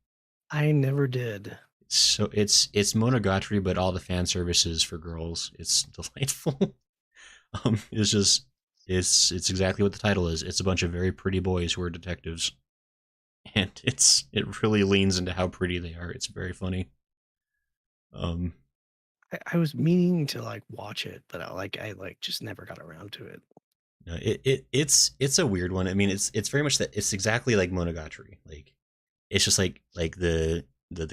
I never did. so it's Monogatari, but all the fan services for girls. It's delightful. It's just it's exactly what the title is. It's a bunch of very pretty boys who are detectives, and it really leans into how pretty they are. It's very funny. Um, I was meaning to like watch it, but I just never got around to it. no, it's a weird one. I mean, it's very much that it's exactly like Monogatari. Like it's just like the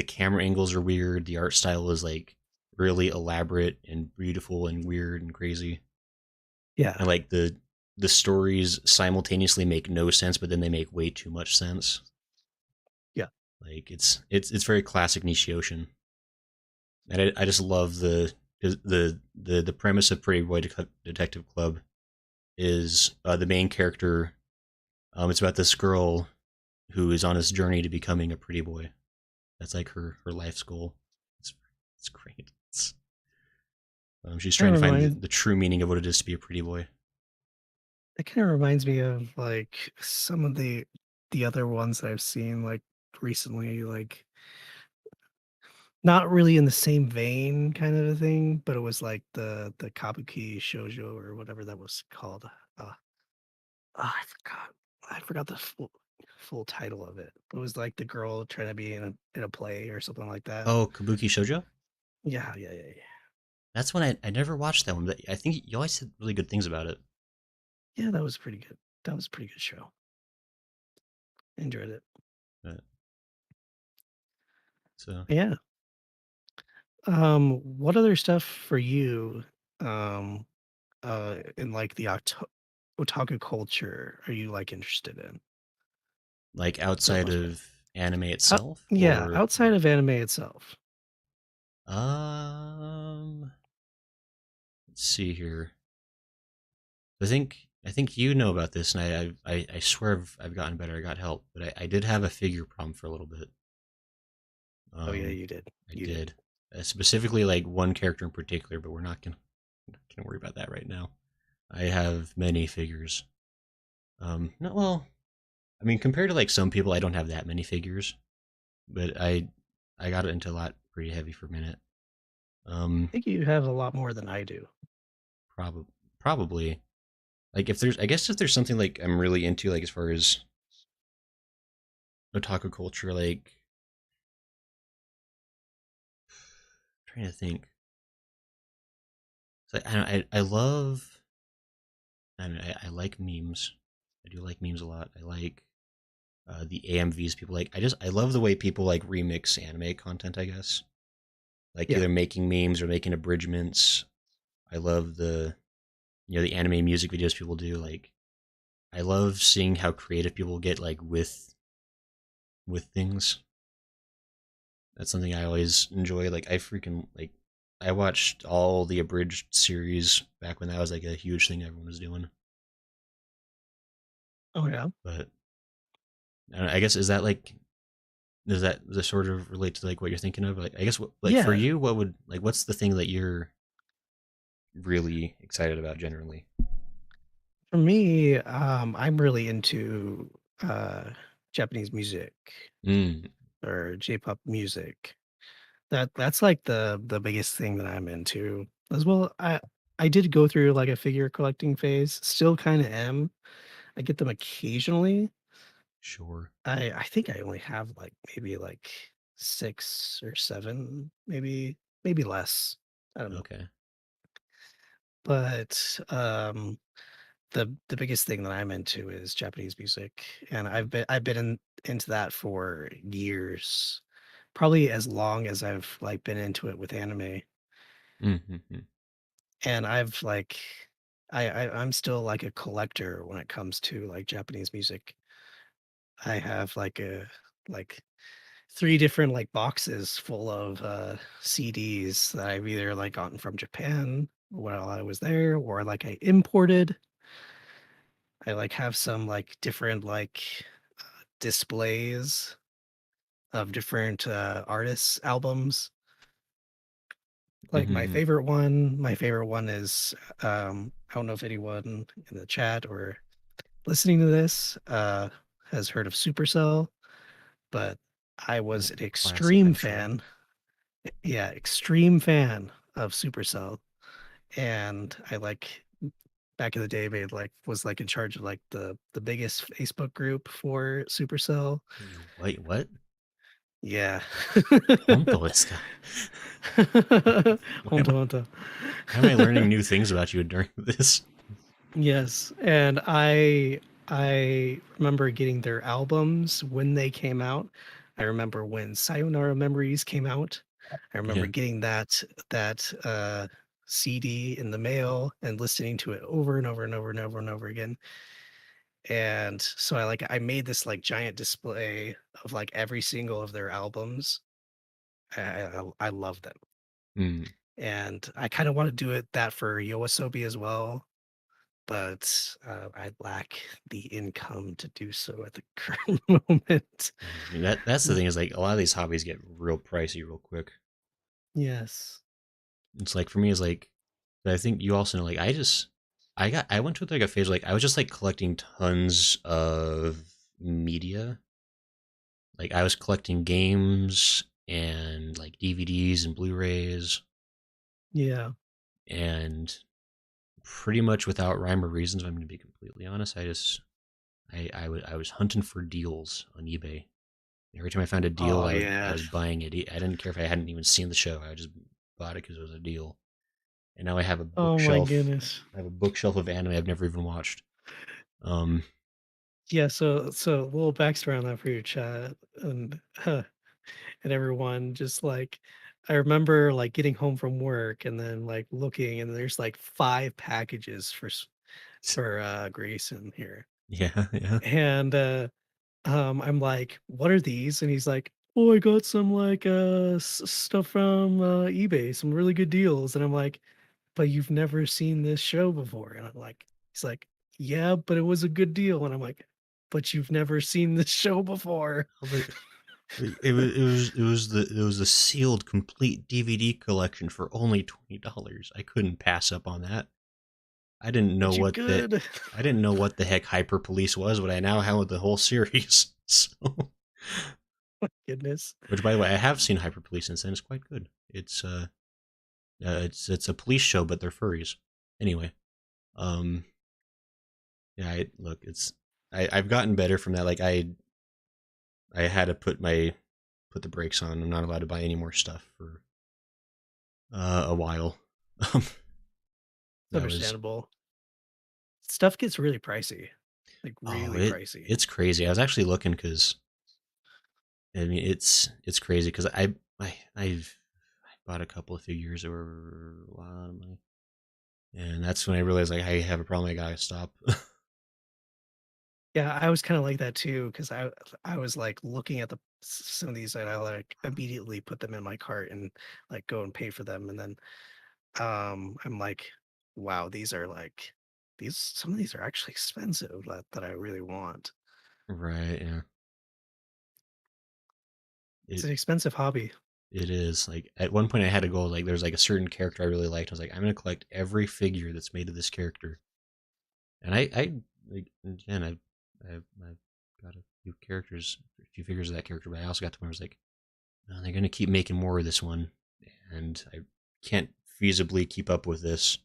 camera angles are weird. The art style is like really elaborate and beautiful and weird and crazy. Yeah, And like the stories simultaneously make no sense, but then they make way too much sense. yeah. Like it's very classic Nishiocean, and I just love the premise of Pretty Boy Detective Club is the main character. It's about this girl who is on this journey to becoming a pretty boy. That's like her life's goal. It's it's great. She's Kind trying to of find remind the true meaning of what it is to be a pretty boy. It kind of reminds me of like some of the other ones that I've seen like recently, like not really in the same vein kind of a thing, but it was like the Kabuki Shoujo or whatever that was called. Uh, I forgot. I forgot the full title of it. It was like the girl trying to be in a play or something like that. Oh, Kabuki Shoujo. Yeah, yeah, yeah, yeah. That's one I never watched that one, but I think you always said really good things about it. Yeah, that was pretty good. That was a pretty good show. Enjoyed it. But, so Yeah. What other stuff for you? Um, in like the otaku culture are you like interested in? like For the outside most part. of anime Out itself, Yeah, or outside of anime itself. um, let's see here. I think you know about this, and I swear I've gotten better. I got help, but I did have a figure problem for a little bit. Oh yeah, Um, you did. I You did. did specifically like one character in particular, but we're not gonna worry about that right now. I have many figures. No, well, I mean, compared to like some people, I don't have that many figures, but I got into a lot pretty heavy for a minute. I think you have a lot more than I do. Probably like if there's I guess if there's something like I'm really into like as far as otaku culture, like trying to think. So I love I like memes. I do like memes a lot. I like the AMVs people like. I love the way people like remix anime content. I guess like Yeah. either making memes or making abridgments. I love the anime music videos people do. Like I love seeing how creative people get like with things. That's something I always enjoy. Like I freaking like I watched all the abridged series back when that was like a huge thing everyone was doing. Oh yeah. But I guess is that like does that the sort of relate to like what you're thinking of? Like I guess like for Yeah. you, what would like what's the thing that you're really excited about generally? For me, I'm really into uh Japanese music Mm, or J-pop music. That's like the biggest thing that I'm into. As well, I did go through like a figure collecting phase. Still kind of am. I get them occasionally. sure. I think I only have like maybe like 6 or 7, maybe less. I don't know. Okay. But the biggest thing that I'm into is Japanese music, and I've been into that for years. Probably as long as I've like been into it with anime. Mm-hmm. And I'm still like a collector when it comes to like Japanese music. I have like 3 different like boxes full of CDs that I've either like gotten from Japan while I was there or like I imported. I like have some like different like displays of different artists' albums. Like Mm-hmm. my favorite one is I don't know if anyone in the chat or listening to this has heard of Supercell, but I was an Classic, extreme I'm sure. fan. yeah, extreme fan of Supercell, and I like back in the day made like was like in charge of like the biggest Facebook group for Supercell. You wait, what? Yeah. Honto desu ka? Why am Honto, I, honto. why am I learning new things about you during this? Yes, and I remember getting their albums when they came out. I remember when Sayonara Memories came out. I remember Yeah. getting that CD in the mail and listening to it over and over and over and over and over again. And so I made this like giant display of like every single of their albums. I love them. Hmm. And I kind of want to do it that for Yoasobi as well, but I lack the income to do so at the current moment. Yeah, I mean that's the thing is like a lot of these hobbies get real pricey real quick. Yes. It's like for me is like I think you also know like I went through like a phase like I was just like collecting tons of media. Like I was collecting games and like DVDs and Blu-rays Yeah. and pretty much without rhyme or reason. If I'm going to be completely honest, I was hunting for deals on eBay. Every time I found a deal, Oh I yeah. was buying it. I didn't care if I hadn't even seen the show. I just bought it because it was a deal. And now I have a Oh my bookshelf. goodness. I have a bookshelf of anime I've never even watched. Um, Yeah, so a little backstory on that for your chat and everyone just like I remember like getting home from work and then like looking and there's like 5 packages for Grayson here. yeah, yeah. And I'm like, "What are these?" And he's like, "Oh, I got some like stuff from eBay, some really good deals." And I'm like, "But you've never seen this show before." And I'm like, he's like, "Yeah, but it was a good deal." And I'm like, "But you've never seen this show before." Well, it was the sealed complete DVD collection for only $20. I couldn't pass up on that. I didn't know But you what the could. I didn't know what the heck Hyper Police was, but I now have the whole series. So, Goodness. which by the way, I have seen Hyper Police since then. It's quite good. It's a police show, but they're furries. Anyway, um, yeah, look, I've gotten better from that. Like I had to put the brakes on. I'm not allowed to buy any more stuff for a while. Um, It's that was understandable. Stuff gets really pricey. Like oh really pricey. it's crazy. I was actually looking because I mean it's crazy because I've I bought a couple of figures that were a lot of money, and that's when I realized like I have a problem. I gotta stop. Yeah, I was kind of like that too because I was like looking at some of these and I like immediately put them in my cart and like go and pay for them and then I'm like, wow, these are like these some of these are actually expensive that I really want. Right? Yeah. It's It an expensive hobby. it is like at one point I had to go like there's like a certain character I really liked. I was like I'm gonna collect every figure that's made of this character, and I like again I've got a few characters, a few figures of that character, but I also got to where I was like, no, they're gonna keep making more of this one, and I can't feasibly keep up with this,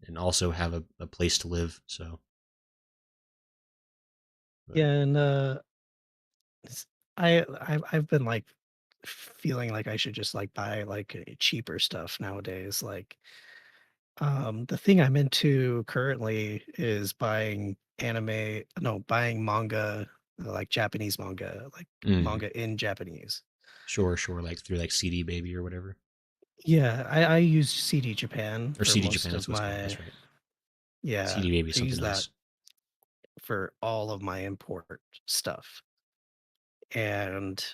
and also have a place to live. So, but Yeah, and it's- I've been like feeling like I should just like buy like cheaper stuff nowadays. Like the thing I'm into currently is buying anime, no, buying manga, like Japanese manga, like mm, manga in Japanese. sure, like through like CD Baby or whatever, Yeah, I use CD Japan or for CD most Japan. of That's what it's called. my, That's right. yeah, CD Baby is I use something that else. for all of my import stuff. And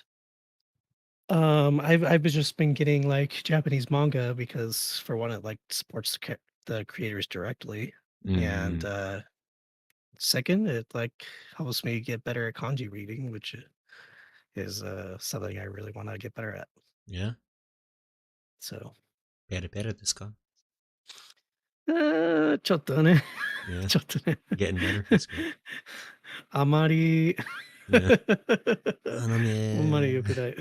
I've just been getting like Japanese manga because for one it like supports the creators directly. And Mm, second, it like helps me get better at kanji reading, which is something I really want to get better at. yeah, So, ペラペラですか? ちょっとね、Yeah, ちょっとね。getting better. That's good. あまり Yeah. あんまり良ねくない。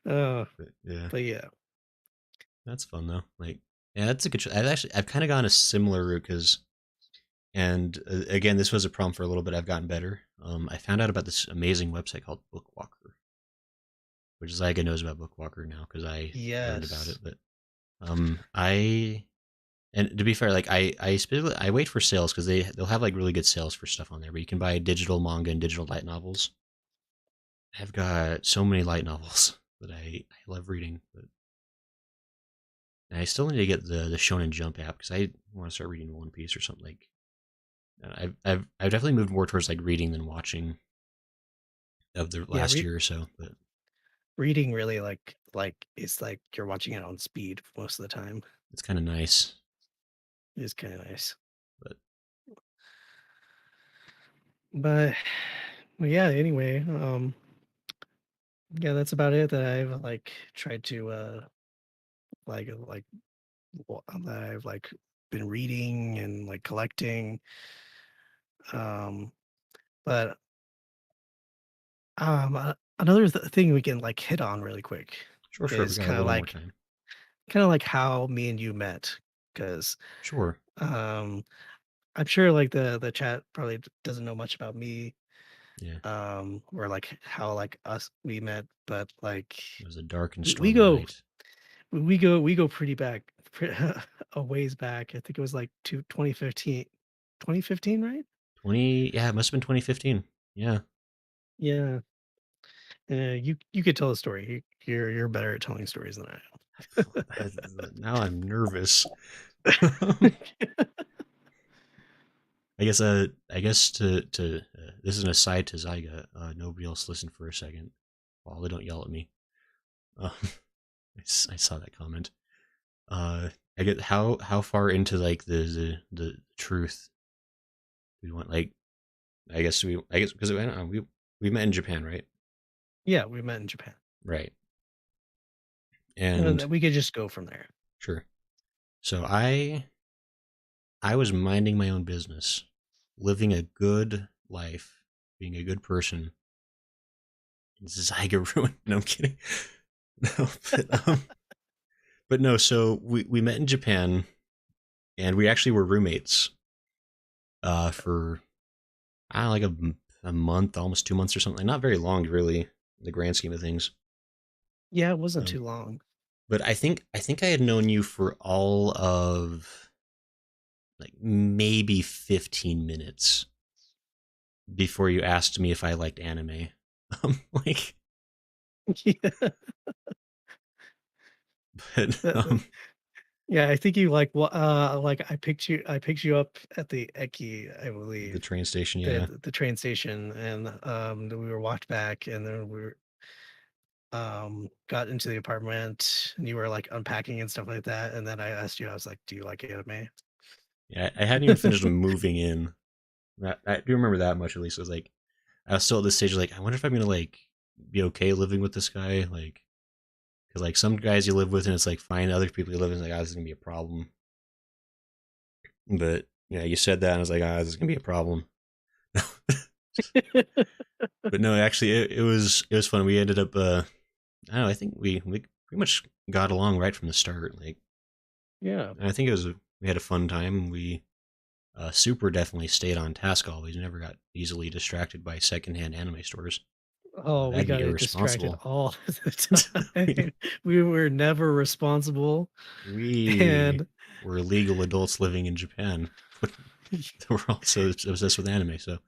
Uh, But yeah, but yeah, that's fun though. Like, yeah, that's a good. I've kind of gone a similar route because, and again, this was a problem for a little bit. I've gotten better. I found out about this amazing website called Bookwalker, which Zaiga knows about Bookwalker now because I learned about it. yes, But I and to be fair, like I specifically I wait for sales because they'll have like really good sales for stuff on there. But you can buy digital manga and digital light novels. I've got so many light novels that I love reading, but I still need to get the Shonen Jump app because I want to start reading One Piece or something. Like I've definitely moved more towards like reading than watching of the yeah. last year or so. But Reading really it's like you're watching it on speed most of the time. it's kind of nice. It's kind of nice. But But well, yeah, anyway, yeah, that's about it that I've like tried to like that I've like been reading and like collecting. Um, but another thing we can like hit on really quick sure, sure, we is got a little more time. kind of like how me and you met, because Sure, um I'm sure like the chat probably doesn't know much about me, yeah. or like how like us we met, but like It was a dark and we stormy go night. we go pretty back, a ways back. I think it was like to 2015, 2015, right? 20, yeah, it must have been 2015. Yeah. Yeah. You could tell the story. You're better at telling stories than Now I'm nervous. I I guess to this is an aside to Zyga. Nobody else listen for a second. Well, they don't yell at me. Um, I saw that comment. Uh, I get how far into like the truth we want. Like, I guess because we met in Japan, right? Yeah, we met in Japan. Right. And And then we could just go from there. sure. So I was minding my own business, living a good life, being a good person. Zyga ruined. No, I'm kidding. No, but no. So we met in Japan, and we actually were roommates. For I don't know, like a month, almost 2 months or something. Not very long, really, in the grand scheme of things. Yeah, it wasn't Um, too long. but I think I had known you for all of like maybe 15 minutes before you asked me if I liked anime. Like, Yeah. but Yeah, I think you like I picked you up at the Eki, I the believe, train station, yeah, the train station, and then we were walked back, and then we were got into the apartment, and you were like unpacking and stuff like that, and then I asked you, I was like, "Do you like anime?" yeah. I hadn't even finished moving in. I do remember that much at least. It was like I was still at this stage, like I wonder if I'm gonna like be okay living with this guy, like because like some guys you live with and it's like fine, other people you live with, like, oh, this is gonna be a problem. But yeah, you said that, and I was like, ah, this is gonna be a problem. But no, actually, it was fun. We ended up, I don't know. I think we pretty much got along right from the start. Like, Yeah. I think we had a fun time. We super definitely stayed on task always. Never got easily distracted by secondhand anime stores. Oh, we That'd be got it distracted irresponsible. all the we, time. We were never responsible, we and were legal adults living in Japan. But we're also obsessed with anime. So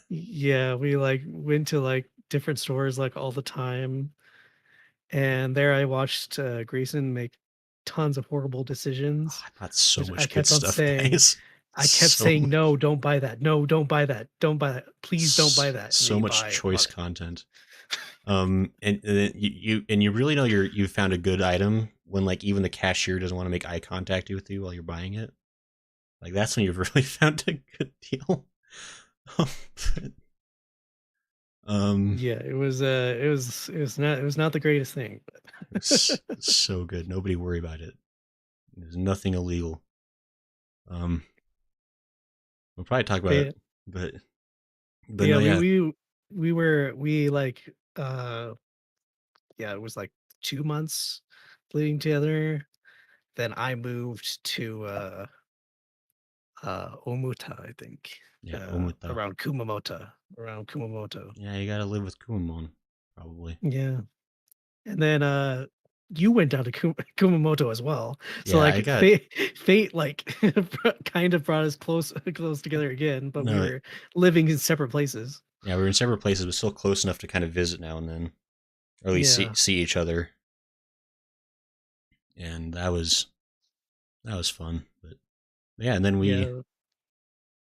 yeah, we like went to like different stores like all the time. And there I watched Grayson make tons of horrible oh, decisions, I bought so which much good stuff, guys. I kept So saying, much, no, don't buy that. No, don't buy that. Don't buy that. Please don't buy that. And then so you much buy bought choice it. content. And then you really know you found a good item when like even the cashier doesn't want to make eye contact with you while you're buying it. Like that's when you've really found a good deal. But, um, Yeah, it was not the greatest thing. it's so good. Nobody worry about it. There's nothing illegal. Um, we'll probably talk But about it, yeah, but but no, yeah, yeah, we like uh yeah, it was like 2 months living together. Then I moved to, Omuta, I think, Yeah, Omuta. around Kumamoto. Yeah, you gotta live with Kumamon, probably. Yeah, and then, you went down to Kumamoto as well. So, Yeah, I like, got fate, like, kind of brought us close together again, but we no. were living in separate places. Yeah, we were in separate places, but still close enough to kind of visit now and then, or at least see Yeah, see each other, and that was fun. But yeah, yeah,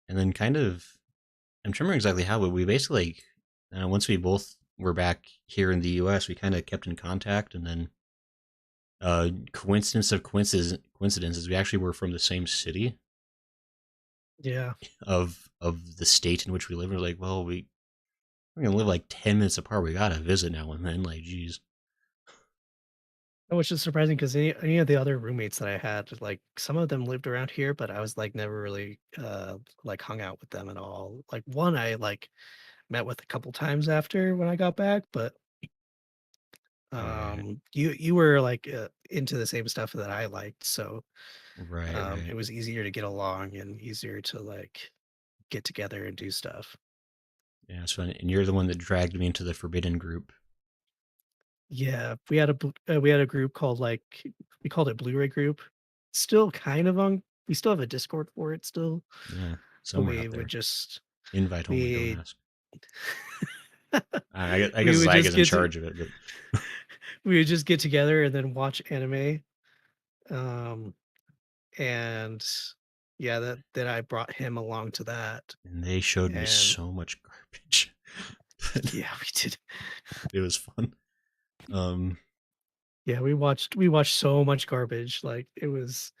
and then kind of I'm trying to remember exactly how, but we basically like once we both were back here in the U.S., we kind of kept in contact, and then coincidence of coincidences, we actually were from the same city yeah. of the state in which we live. And we're like, well, we're gonna live like 10 minutes apart. We gotta visit now and then. Like, geez, Which is surprising because any of the other roommates that I had, like, some of them lived around here, but I was, like, never really, like, hung out with them at all. Like, one I, like, met with a couple times after when I got back, but, right, you were, like, into the same stuff that I liked, so, right, it right. was easier to get along and easier to, like, get together and do stuff. Yeah, it's fun. And you're the one that dragged me into the forbidden group. Yeah, we had a group called, like, we called it Blu-ray group. Still kind of on we still have a Discord for it still, Yeah, but somewhere out there. Invite only. Don't we ask. I we guess would just Zaiga's in get to charge of it, but we would just get together and then watch anime, um, and yeah, that I brought him along to that, and they showed me and so much garbage, but yeah, we did. it was fun. Um, Yeah, we watched so much garbage, like, it was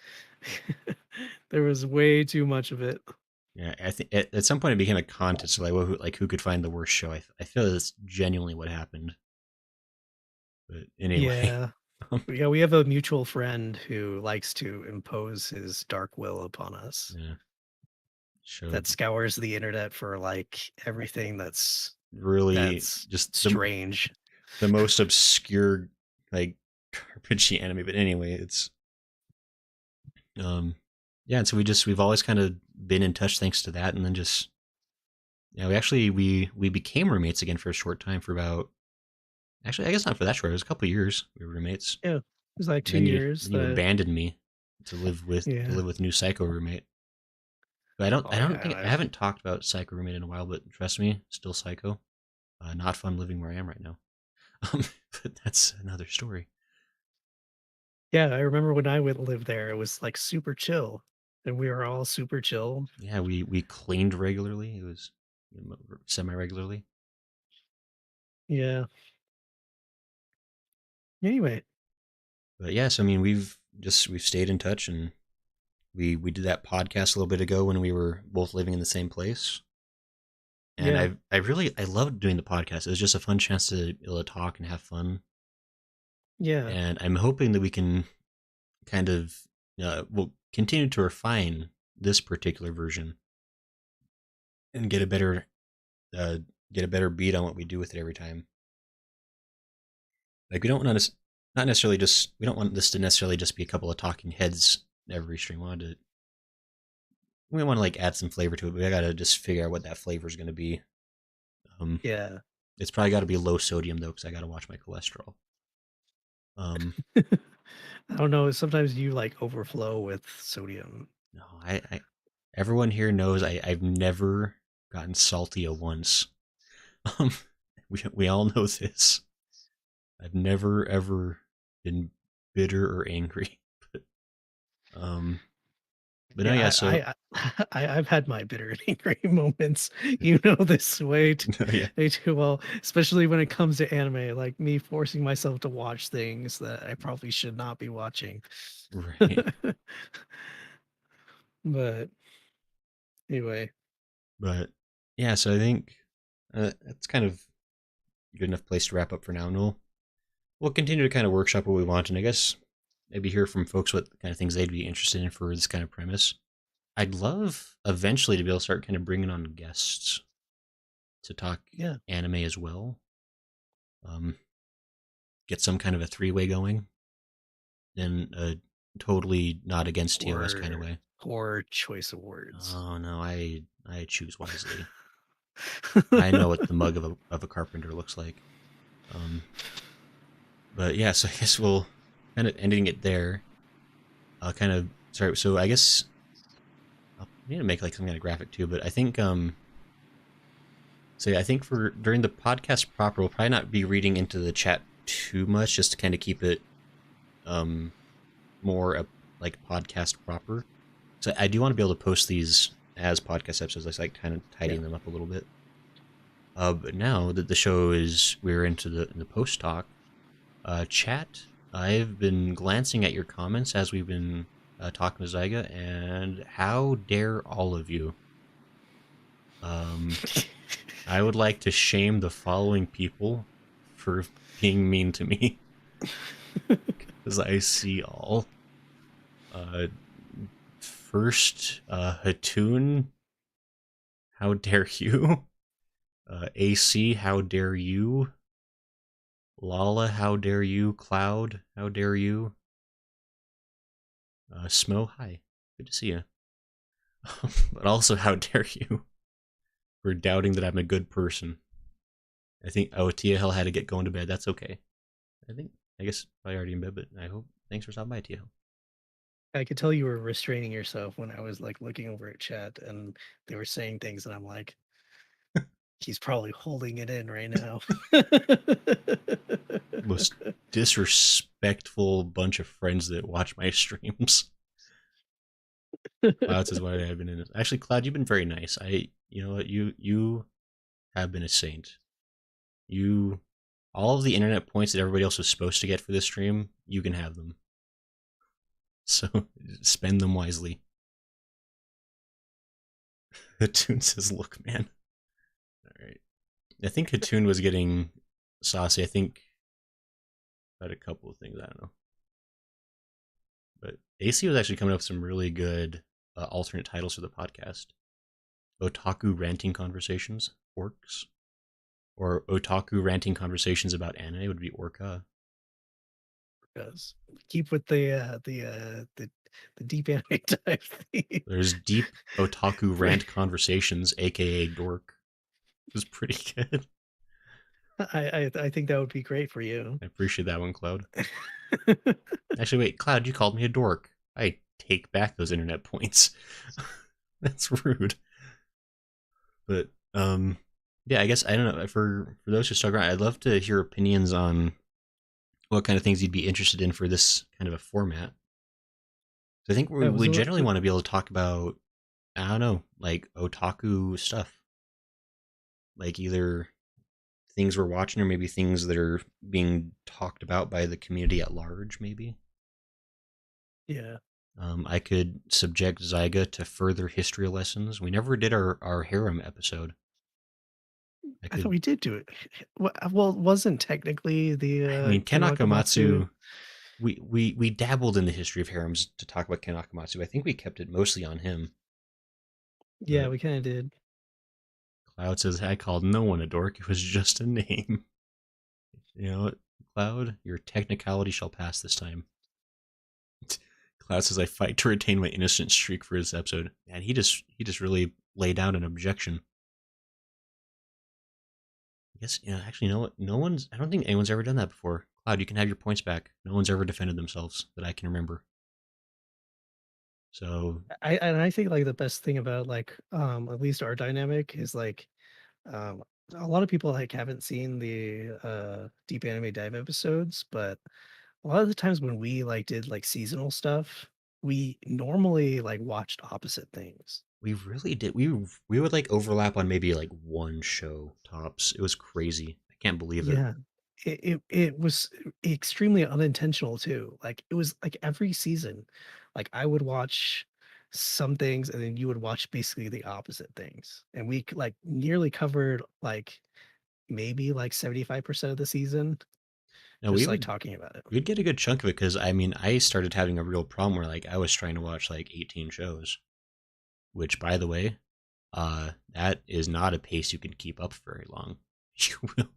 there was way too much of it. yeah, I think at some point it became a contest, like who could find the worst show. I feel that's genuinely what happened. But anyway, Yeah. um, Yeah, we have a mutual friend who likes to impose his dark will upon us, yeah, that showed scours the internet for, like, everything really that's just strange. the most obscure like garbagey anime. But anyway, it's um yeah, and so we've always kind of been in touch thanks to that, and then just yeah, we became roommates again for a short time for about actually I guess not for that short. It was a couple of years we were roommates. Yeah, it was, like, And 2 years then you that abandoned me to yeah. live with new psycho roommate. But Oh, I don't yeah, think I haven't talked about psycho roommate in a while, but trust me, still psycho. Not fun living where I am right now. Um, but that's another story. yeah, I remember when I would live there, it was, like, super chill, and we were all super chill. Yeah, we cleaned regularly. It was semi regularly. Yeah. Anyway, But yeah, so I mean, we've stayed in touch, and we did that podcast a little bit ago when we were both living in the same place. And yeah, I loved doing the podcast. It was just a fun chance to be able to talk and have fun. yeah, And I'm hoping that we can kind of we'll continue to refine this particular version and uh, get a better beat on what we do with it every time. Like we don't want to not necessarily just we don't want this to necessarily just be a couple of talking heads every stream. We want to like add some flavor to it, but we got to just figure out what that flavor is going to be. Um, yeah. it's probably got to be low sodium though, because I got to watch my cholesterol. Um, I don't know, sometimes you, like, overflow with sodium. no, everyone here knows I've never gotten salty a once. Um, we all know this. I've never ever been bitter or angry. But but no, yeah. Yeah, So I've had my bitter and angry moments. You know this no, yeah, way too well, especially when it comes to anime, like me forcing myself to watch things that I probably should not be watching. right. But anyway, But yeah, so I think that's kind of a good enough place to wrap up for now. And we'll continue to kind of workshop what we want, and I guess maybe hear from folks what kind of things they'd be interested in for this kind of premise. I'd love eventually to be able to start kind of bringing on guests to talk yeah, anime as well. Um, get some kind of a three-way going in a totally not against TOS kind of Or way. poor choice of words. Oh no, I choose wisely. I know what the mug of a carpenter looks like. Um, but yeah, so I guess we'll kind of ending it there. Kind of sorry. So I guess I need to make like some kind of graphic too. But I think so yeah, I think for during the podcast proper, we'll probably not be reading into the chat too much, just to kind of keep it um more like podcast proper. So I do want to be able to post these as podcast episodes. I like kind of Yeah. tidying them up a little bit. But now that the show is we're into the post talk chat, I've been glancing at your comments as we've been talking to Zaiga, and how dare all of you? Um, I would like to shame the following people for being mean to me because I see all. Uh, First, Hatun, how dare you? AC, how dare you? Lala, how dare you? Cloud, how dare you? Smo, hi. Good to see you. But also, how dare you for doubting that I'm a good person? I think, oh, Tia Hill had to get going to bed. That's okay. I guess probably already in bed, but I hope. Thanks for stopping by, Tia Hill. I could tell you were restraining yourself when I was like looking over at chat and they were saying things, and I'm like, he's probably holding it in right now. Most disrespectful bunch of friends that watch my streams. Cloud says, "Why have been in this?" Actually, Cloud, you've been very nice. You know what, you have been a saint. You, all of the internet points that everybody else was supposed to get for this stream, you can have them. So spend them wisely. Hatun says, "Look, man." All right. I think Hatun was getting saucy. I think about a couple of things. I don't know. But AC was actually coming up with some really good alternate titles for the podcast. Otaku ranting conversations, orcs, or otaku ranting conversations about anime would be orca. Because keep with the deep anime type theme. There's deep otaku rant conversations, aka dork. It was pretty good. I think that would be great for you. I appreciate that one, Cloud. Actually, wait, Cloud, you called me a dork. I take back those internet points. That's rude. But yeah, I guess I don't know. For those who stuck around, I'd love to hear opinions on what kind of things you'd be interested in for this kind of a format. So I think That was we generally want to be able to talk about, I don't know, like otaku stuff, like either things we're watching or maybe things that are being talked about by the community at large. Maybe yeah. I could subject Zyga to further history lessons. We never did our harem episode. I I thought could. we did do it. Well, it wasn't technically the I mean, Ken Ken Wakamatsu. Akamatsu. We dabbled in the history of harems to talk about Ken Akamatsu. I think we kept it mostly on him. Yeah, But we kind of did. Cloud says, I called no one a dork. It was just a name. You know what, Cloud? Your technicality shall pass this time. Cloud says, I fight to retain my innocent streak for this episode. And he just really laid down an objection. I guess, yeah, actually, you know what? No one's, I don't think anyone's ever done that before. Cloud, you can have your points back. No one's ever defended themselves that I can remember. So, I think like the best thing about like at least our dynamic is like um a lot of people like haven't seen the deep anime dive episodes, but a lot of the times when we like did like seasonal stuff, we normally like watched opposite things. we really did. We would like overlap on maybe like one show tops. It was crazy. I can't believe it. Yeah. It was extremely unintentional too. Like it was like every season, like I would watch some things and then you would watch basically the opposite things. And we like nearly covered like maybe like 75% of the season No, just like talking about it. we'd get a good chunk of it because I mean I started having a real problem where like I was trying to watch like 18 shows, which by the way, that is not a pace you can keep up for very long. You will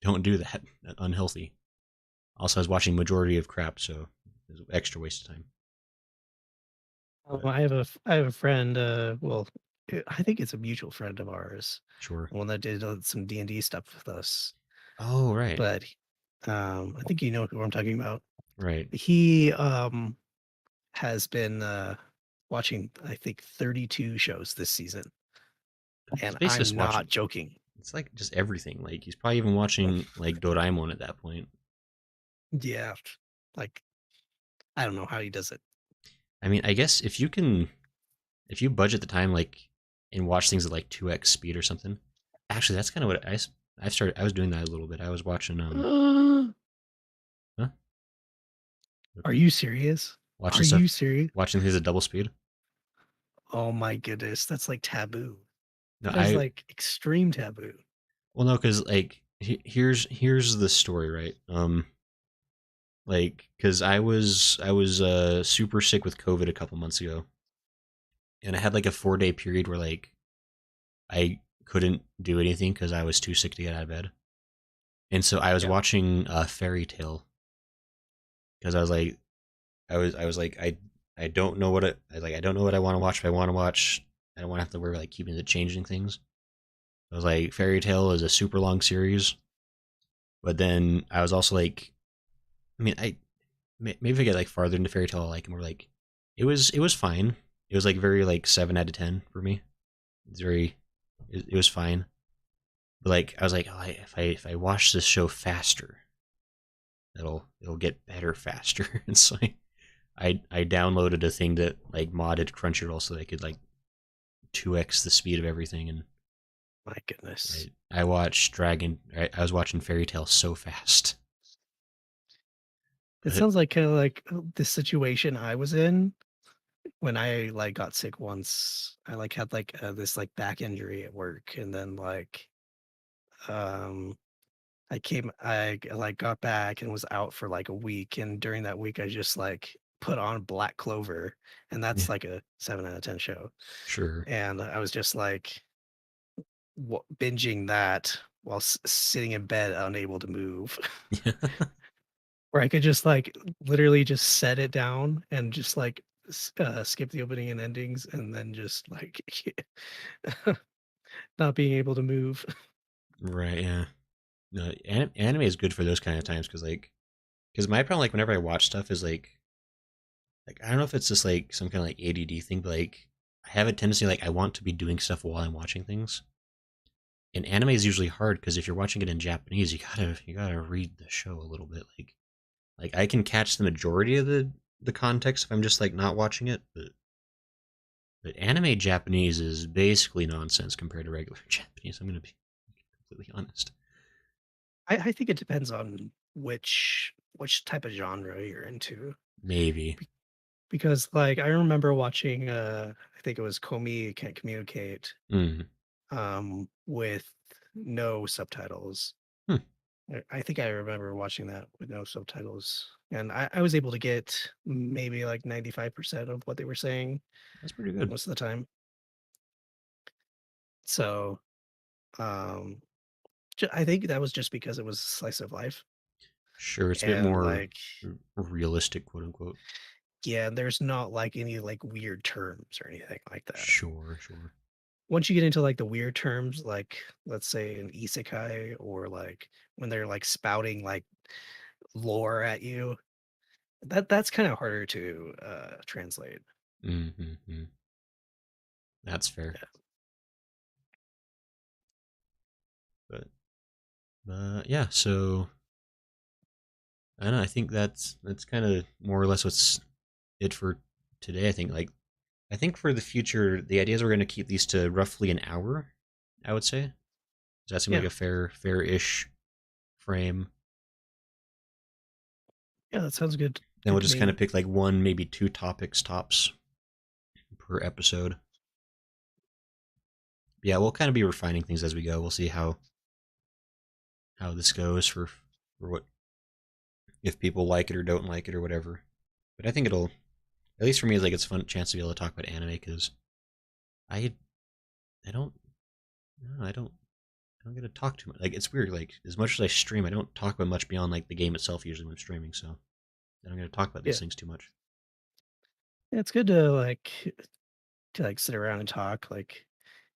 don't do that. That's unhealthy. Also, I was watching majority of crap, so it was an extra waste of time. But I have a friend. I think it's a mutual friend of ours, sure. one that did some D&D stuff with us. Oh, right, But I think you know who I'm talking about. right. He has been watching, I think, 32 shows this season, He's and basically I'm just watching. not joking. It's like just everything. Like he's probably even watching like Doraemon at that point. Yeah, like I don't know how he does it. I mean, I guess if you budget the time like and watch things at like 2x speed or something. Actually, that's kind of what I started. I was doing that a little bit. I was watching huh? Are you serious? Watching Are you stuff, serious? watching things at double speed. Oh my goodness, that's like taboo. No, That is I like extreme taboo. well no, because like here's the story, right? Like because I was super sick with COVID a couple months ago, and I had like a 4 day period where like I couldn't do anything because I was too sick to get out of bed. And so I was Yeah, watching Fairy Tale because I was like I don't know what I don't know what I want to watch, but I want to watch. I don't want to have to worry like keeping the changing things. I was like Fairy Tale is a super long series, but then I was also like, I mean, I maybe if I get like farther into Fairy Tale, I like more like it was fine. It was like very like 7 out of 10 for me. It's very it was fine. But like I was like, oh, if I watch this show faster, it'll get better faster. And so I downloaded a thing that like modded Crunchyroll so that I could like 2x the speed of everything, and my goodness. I watched Dragon. I was watching Fairy Tale so fast. It But sounds like kind of like the situation I was in when I like got sick once. I like had like this like back injury at work, and then um I like got back and was out for like a week, and during that week I just like put on Black Clover, and yeah, that's like a 7 out of 10 show. sure. And I was just like binging that while sitting in bed unable to move. Where I could just like literally just set it down and just like skip the opening and endings, and then just like not being able to move. Right. Yeah. No, anime is good for those kind of times because my problem like whenever I watch stuff is like I don't know if it's just like some kind of like ADD thing, but like I have a tendency like I want to be doing stuff while I'm watching things. And anime is usually hard because if you're watching it in Japanese, you gotta read the show a little bit. Like I can catch the majority of the context if I'm just like not watching it, but anime Japanese is basically nonsense compared to regular Japanese. I'm gonna be completely honest. I think it depends on which type of genre you're into. Maybe. Be- because like I remember watching I think it was Komi Can't Communicate Mm. with no subtitles. Hmm. I think I remember watching that with no subtitles, and I was able to get maybe like 95% of what they were saying That's pretty good. most of the time. So, um, I think that was just because it was slice of life, Sure, it's a bit and more like, realistic, quote unquote. yeah, there's not like any like weird terms or anything like that. Sure, sure. Once you get into like the weird terms, like let's say an isekai, or like when they're like spouting like lore at you, that's kind of harder to translate. Mm-hmm. That's fair. Yeah. But yeah, so I don't know. I think that's kind of more or less what's it for today. I think for the future, the idea is we're going to keep these to roughly an hour. I would say. Does that seem like Yeah. a fair-ish frame? Yeah, that sounds good. Then we'll Good to just kind me. of pick like one, maybe two topics tops per episode. Yeah, we'll kind of be refining things as we go. We'll see how this goes for what if people like it or don't like it or whatever. But I think it'll at least for me like it's a fun chance to be able to talk about anime because I I don't no, I don't I don't get to talk too much. Like it's weird. Like as much as I stream, I don't talk about much beyond like the game itself usually when I'm streaming. So I don't get to talk about these Yeah. things too much. Yeah, it's good to sit around and talk. Like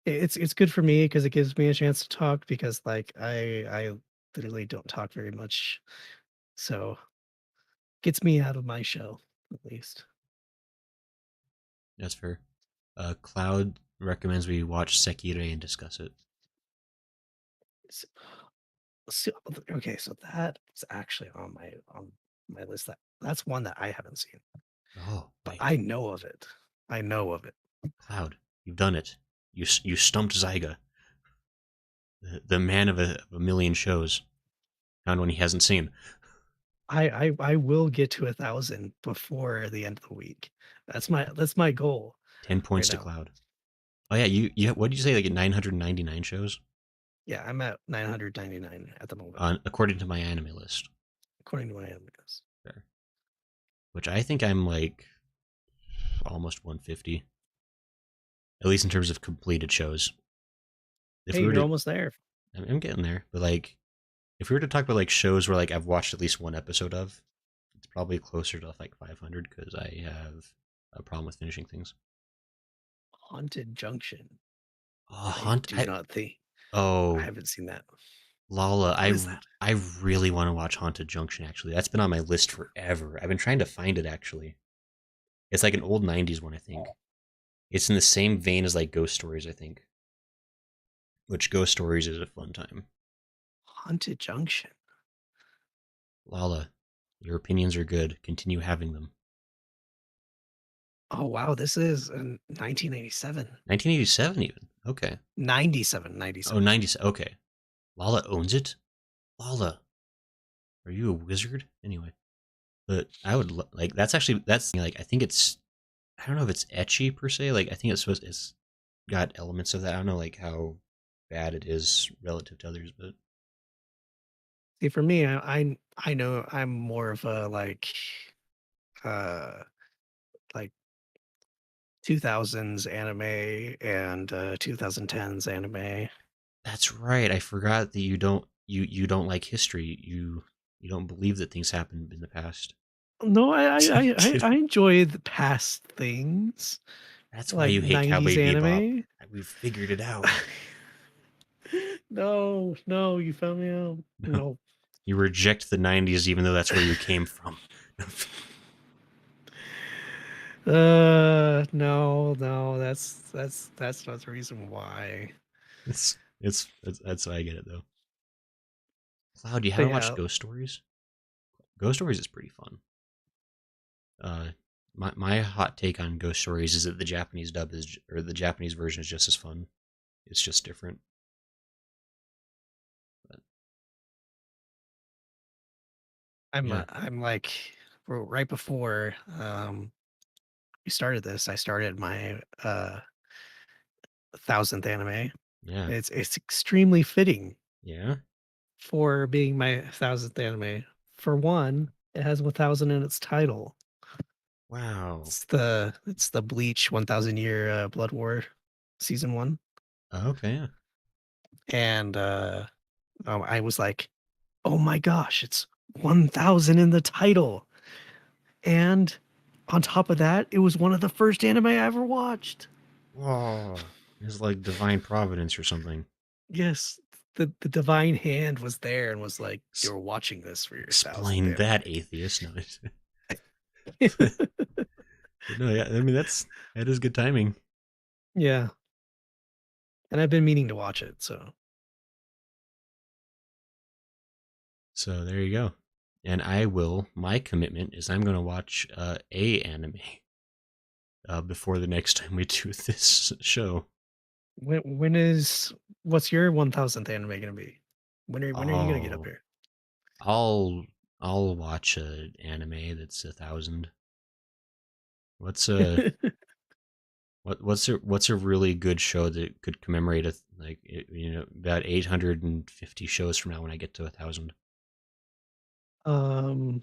it's good for me because it gives me a chance to talk because like I literally don't talk very much. So gets me out of my shell at least. That's fair. Cloud recommends we watch Sekire and discuss it. S- So, okay, so that is actually on my list. That's one that I haven't seen, Oh, but wait. I know of it. I know of it. Cloud, you've done it. You stumped Zaiga, the man of a million shows, found one he hasn't seen. I will get to 1,000 before the end of the week. That's my goal 10 points right to now. Cloud. Oh yeah, you what did you say? Like 999 shows Yeah, I'm at 999 at the moment, on according to my anime list. according to my animes. Fair. Which I think I'm like almost 150, at least in terms of completed shows. If Hey, we were you're to, almost there. I'm getting there, but like if we were to talk about like shows where like I've watched at least one episode of, it's probably closer to like 500 because I have a problem with finishing things. Haunted Junction. Oh, I Haunt, do not think I oh haven't seen that. Lala, What is that? I really want to watch Haunted Junction. Actually, that's been on my list forever. I've been trying to find it. Actually, it's like an old '90s one. I think it's in the same vein as like Ghost Stories. I think, which Ghost Stories is a fun time. Haunted Junction. Lala, your opinions are good. Continue having them. Oh wow, this is in 1987. 1987 even. Okay. 97, Oh, 97. 90s. Okay. Lala owns it. Lala, are you a wizard? Anyway, but I would like that's actually that's like I think it's I don't know if it's etchy per se. Like I think it's got elements of that. I don't know like how bad it is relative to others, but See, for me, I know I'm more of a uh like 2000s anime and 2010s anime. that's right. I forgot that you don't like history. You don't believe that things happened in the past. No, I enjoy the past things That's why like you hate 90s Cowboy Bebop. anime. We've figured it out. No, no, you found me out. No, No. you reject the '90s even though that's where you came from. No, no, that's not the reason why. That's why I get it though. Cloud, you But haven't watched yeah, Ghost Stories? Ghost Stories is pretty fun. Uh, my hot take on Ghost Stories is that the Japanese dub is or the Japanese version is just as fun. It's just different. But yeah, I'm like right before we started this, I started my 1,000th anime. yeah, It's extremely fitting yeah. for being my 1,000th anime. For one, it has 1,000 in its title. Wow. It's the Bleach 1,000 Year Blood War season one, Okay. Yeah. and I was like, oh my gosh, it's 1,000 in the title, and on top of that, it was one of the first anime I ever watched. Whoa. It's like divine providence or something. Yes, the divine hand was there and was like, S- you're watching this for your 1,000th Explain anime. that, atheist. No, but no, yeah. I mean, that is good timing. Yeah, and I've been meaning to watch it. So So there you go. And I will. My commitment is I'm going to watch a anime before the next time we do this show. when is what's your 1,000th anime gonna be? When are you gonna get up Oh, here? I'll I'll watch an anime that's 1,000. What's a what's a really good show that could commemorate about 850 shows from now when I get to 1,000. um,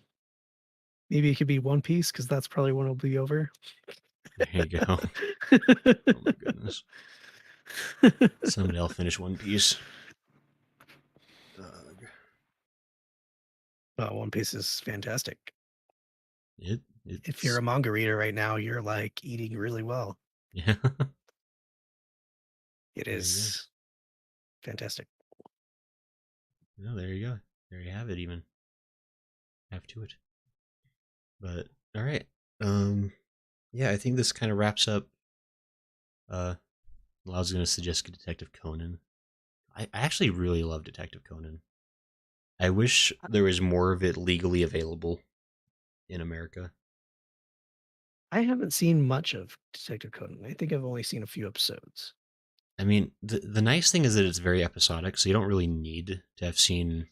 Maybe it could be One Piece because that's probably when it'll be over. There you go. Oh my goodness. Someday I'll finish One Piece. One Piece is fantastic. If you're It's a manga reader right now, you're like eating really well. yeah. It There you go. is fantastic. No, there you go. There you have it. Even have to it. But all right. Yeah, I think this kind of wraps up. Well, I was going to suggest Detective Conan. I actually really love Detective Conan. I wish there was more of it legally available in America. I haven't seen much of Detective Conan. I think I've only seen a few episodes. I mean, the nice thing is that it's very episodic, so you don't really need to have seen.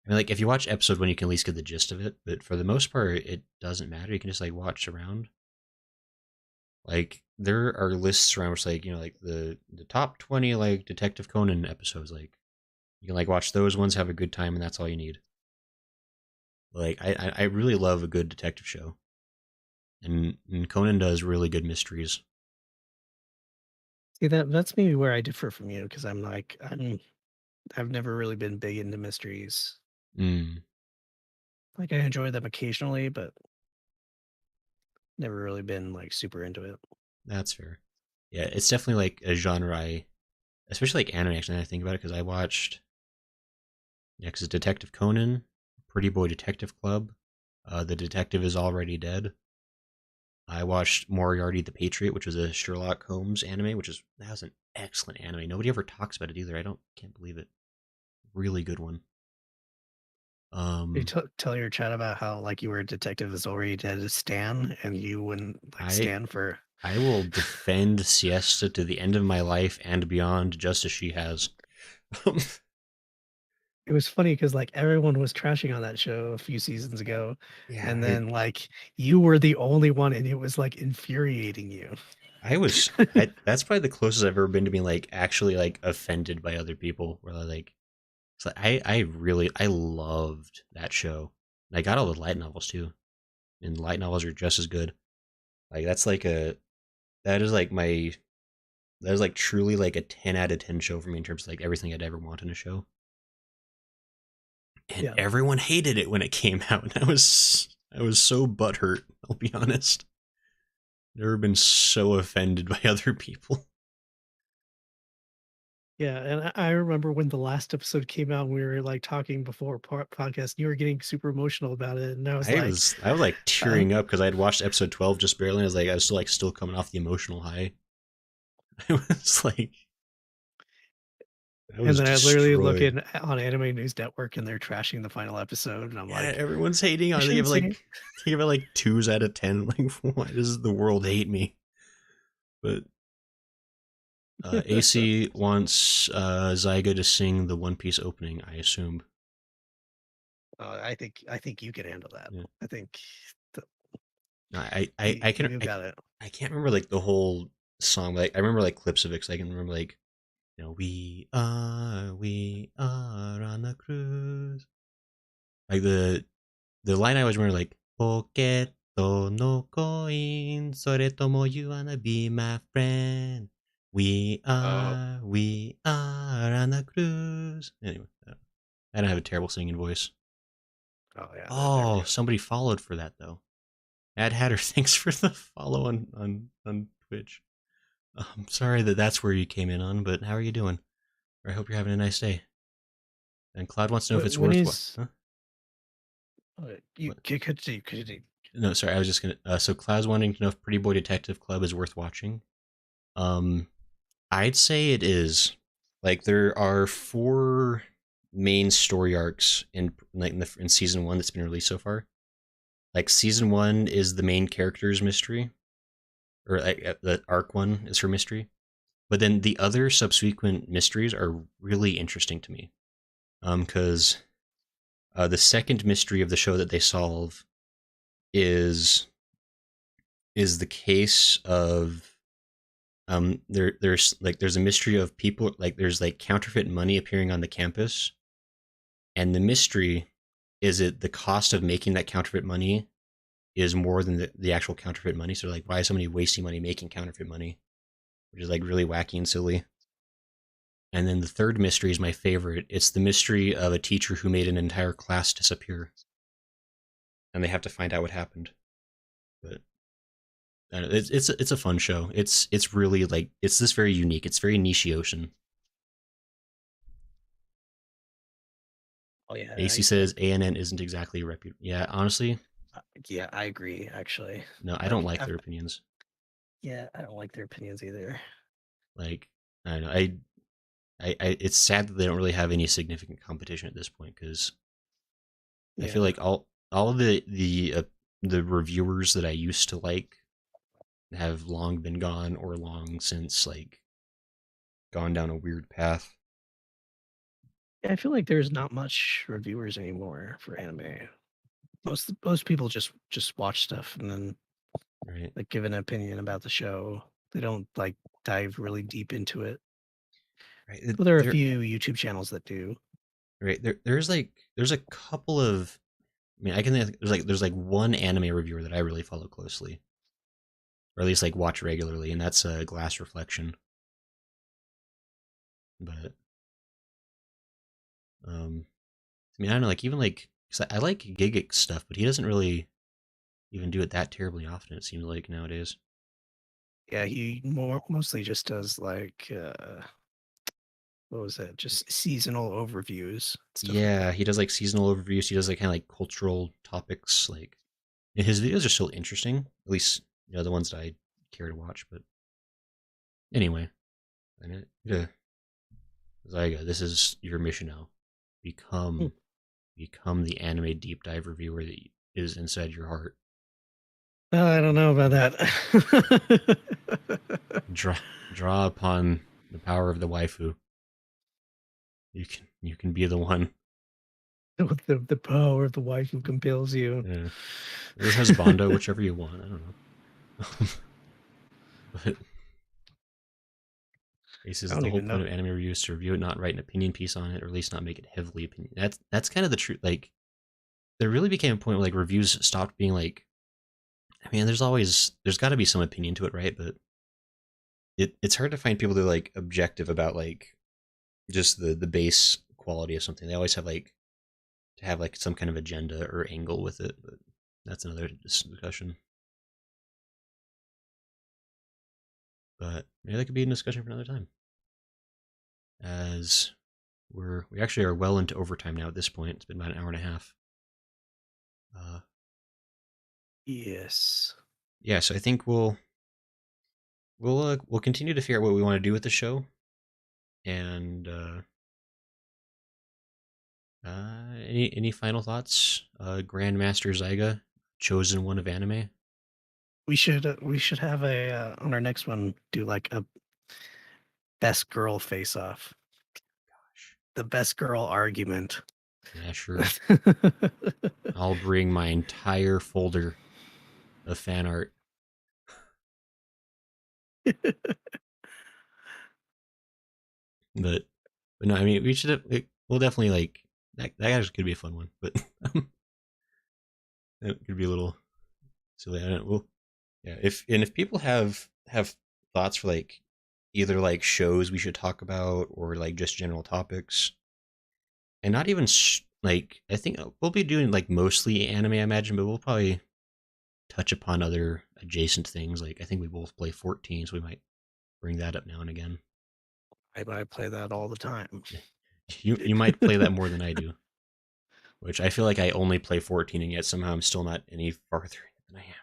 I mean, like if you watch episode one, you can at least get the gist of it. But for the most part, it doesn't matter. You can just like watch around. Like there are lists around which like like the top 20 like Detective Conan episodes. Like you can like watch those ones, have a good time, and that's all you need. Like I really love a good detective show, and Conan does really good mysteries. See, that's maybe where I differ from you because I've never really been big into mysteries. Mm, Like I enjoy them occasionally, but never really been like super into it. that's fair. Yeah, it's definitely like a genre especially like anime. Actually, now I think about it, because I watched because Detective Conan, Pretty Boy Detective Club, The Detective Is Already Dead. I watched Moriarty the Patriot, which was a Sherlock Holmes anime, that was an excellent anime. Nobody ever talks about it either. I don't can't believe it. Really good one. You Um, tell your chat about how like you were a detective is already dead as Stan, and you wouldn't like I stand for. I will defend Siesta to the end of my life and beyond, just as she has. It was funny because like everyone was trashing on that show a few seasons ago, Yeah, and then like you were the only one, and it was like infuriating you. I was I that's probably the closest I've ever been to being like actually like offended by other people. Where I like, it's like I loved that show. And I got all the light novels too, and light novels are just as good. Like that is like my that is like truly like a 10 out of 10 show for me in terms of like everything I'd ever want in a show. And Yeah, everyone hated it when it came out, and I was so butthurt. I'll be honest. Never been so offended by other people. yeah, and I remember when the last episode came out, we were like talking before podcast. You were getting super emotional about it, and I was like, I was like uh, tearing up because I had watched episode 12 just barely. And I was still coming off the emotional high. I was like I and was then I literally look destroyed. in on Anime News Network, and they're trashing the final episode, and I'm Yeah, like, everyone's hating I on it. shouldn't say. They give it like 2s out of 10. Like, why does the world hate me? But AC wants Zaiga to sing the One Piece opening, I assume. I think you can handle that. Yeah. I think th- No, you got it. I can't remember like the whole song. Like I remember like clips of it, because I can remember like we are on a cruise. Like the line I always remember, like Pocket no coin, soretomo you wanna be my friend. Oh, We are on a cruise. Anyway, I don't have a terrible singing voice. oh yeah, there we Oh, go. somebody followed for that though. Ad Hatter, thanks for the follow on Twitch. I'm sorry that that's where you came in on, but how are you doing? I hope you're having a nice day. And Cloud wants to know if it's When worth what? is Huh? you What? could you, No, sorry. I was just gonna. So Cloud's wanting to know if Pretty Boy Detective Club is worth watching. Um, I'd say it is. Like there are four main story arcs in season one that's been released so far. Like season one is the main character's mystery, or like the arc one is her mystery. But then the other subsequent mysteries are really interesting to me. Because the second mystery of the show that they solve is the case of there's a mystery of people, like there's like counterfeit money appearing on the campus, and the mystery is it the cost of making that counterfeit money is more than the actual counterfeit money. So like, why is somebody wasting money making counterfeit money, which is like really wacky and silly. And then the third mystery is my favorite. It's the mystery of a teacher who made an entire class disappear, and they have to find out what happened. But it's a fun show. It's really like it's this very unique. It's very niche ocean. Oh yeah, AC says ANN isn't exactly a reputable. Yeah, honestly, yeah, I agree. Actually, no, I don't like, like their opinions. yeah, I don't like their opinions either. Like I don't know, it's sad that they don't really have any significant competition at this point because I feel Yeah, like all of the reviewers that I used to like have long been gone or long since like gone down a weird path. I feel like there's not much reviewers anymore for anime. Most people just watch stuff and then Right, like give an opinion about the show. They don't like dive really deep into it. right. Well, there are a There, few YouTube channels that do. right. There's a couple of. I mean, I can think there's like one anime reviewer that I really follow closely, or at least like watch regularly, and that's Glass Reflection. But I mean, I don't know, like even like 'cause I like Gigic stuff, but he doesn't really even do it that terribly often. It seems like nowadays. Yeah, he mostly just does like what was it? Just seasonal overviews, stuff like Yeah, that. he does like seasonal overviews. He does like kind of like cultural topics. Like his videos are still interesting, at least the ones that I care to watch. But anyway, I need to Zyga, this is your mission now. Hmm. Become become the anime deep dive reviewer that is inside your heart. I don't know about that. Draw draw upon the power of the waifu. You can be the one. With the power of the wife who compels you. Yeah. Or husbando, whichever you want. I don't know. But he I says don't the whole even know. point of anime reviews is to review it, not write an opinion piece on it, or at least not make it heavily opinion. That's kind of the truth. Like there really became a point where like reviews stopped being like. I mean, there's got to be some opinion to it, right? But it's hard to find people that are like objective about like just the base quality of something. They always have like to have like some kind of agenda or angle with it, but that's another discussion. But maybe that could be a discussion for another time. As we actually are well into overtime now at this point. It's been about an hour and a half. Uh, Yes. yeah, so I think we'll continue to figure out what we want to do with the show, and any final thoughts, Grandmaster Zyga, chosen one of anime. We should have a on our next one do like a best girl face off. Gosh, The best girl argument. yeah, sure. I'll bring my entire folder of fan art. But but no, I mean we should have, we'll definitely like that actually could be a fun one, but it could be a little silly. I don't well yeah, if people have thoughts for like either like shows we should talk about or like just general topics and not even like I think we'll be doing like mostly anime I imagine, but we'll probably touch upon other adjacent things. Like I think we both play 14, so we might bring that up now and again. I play that all the time. You might play that more than I do, which I feel like I only play 14, and yet somehow I'm still not any farther than I am.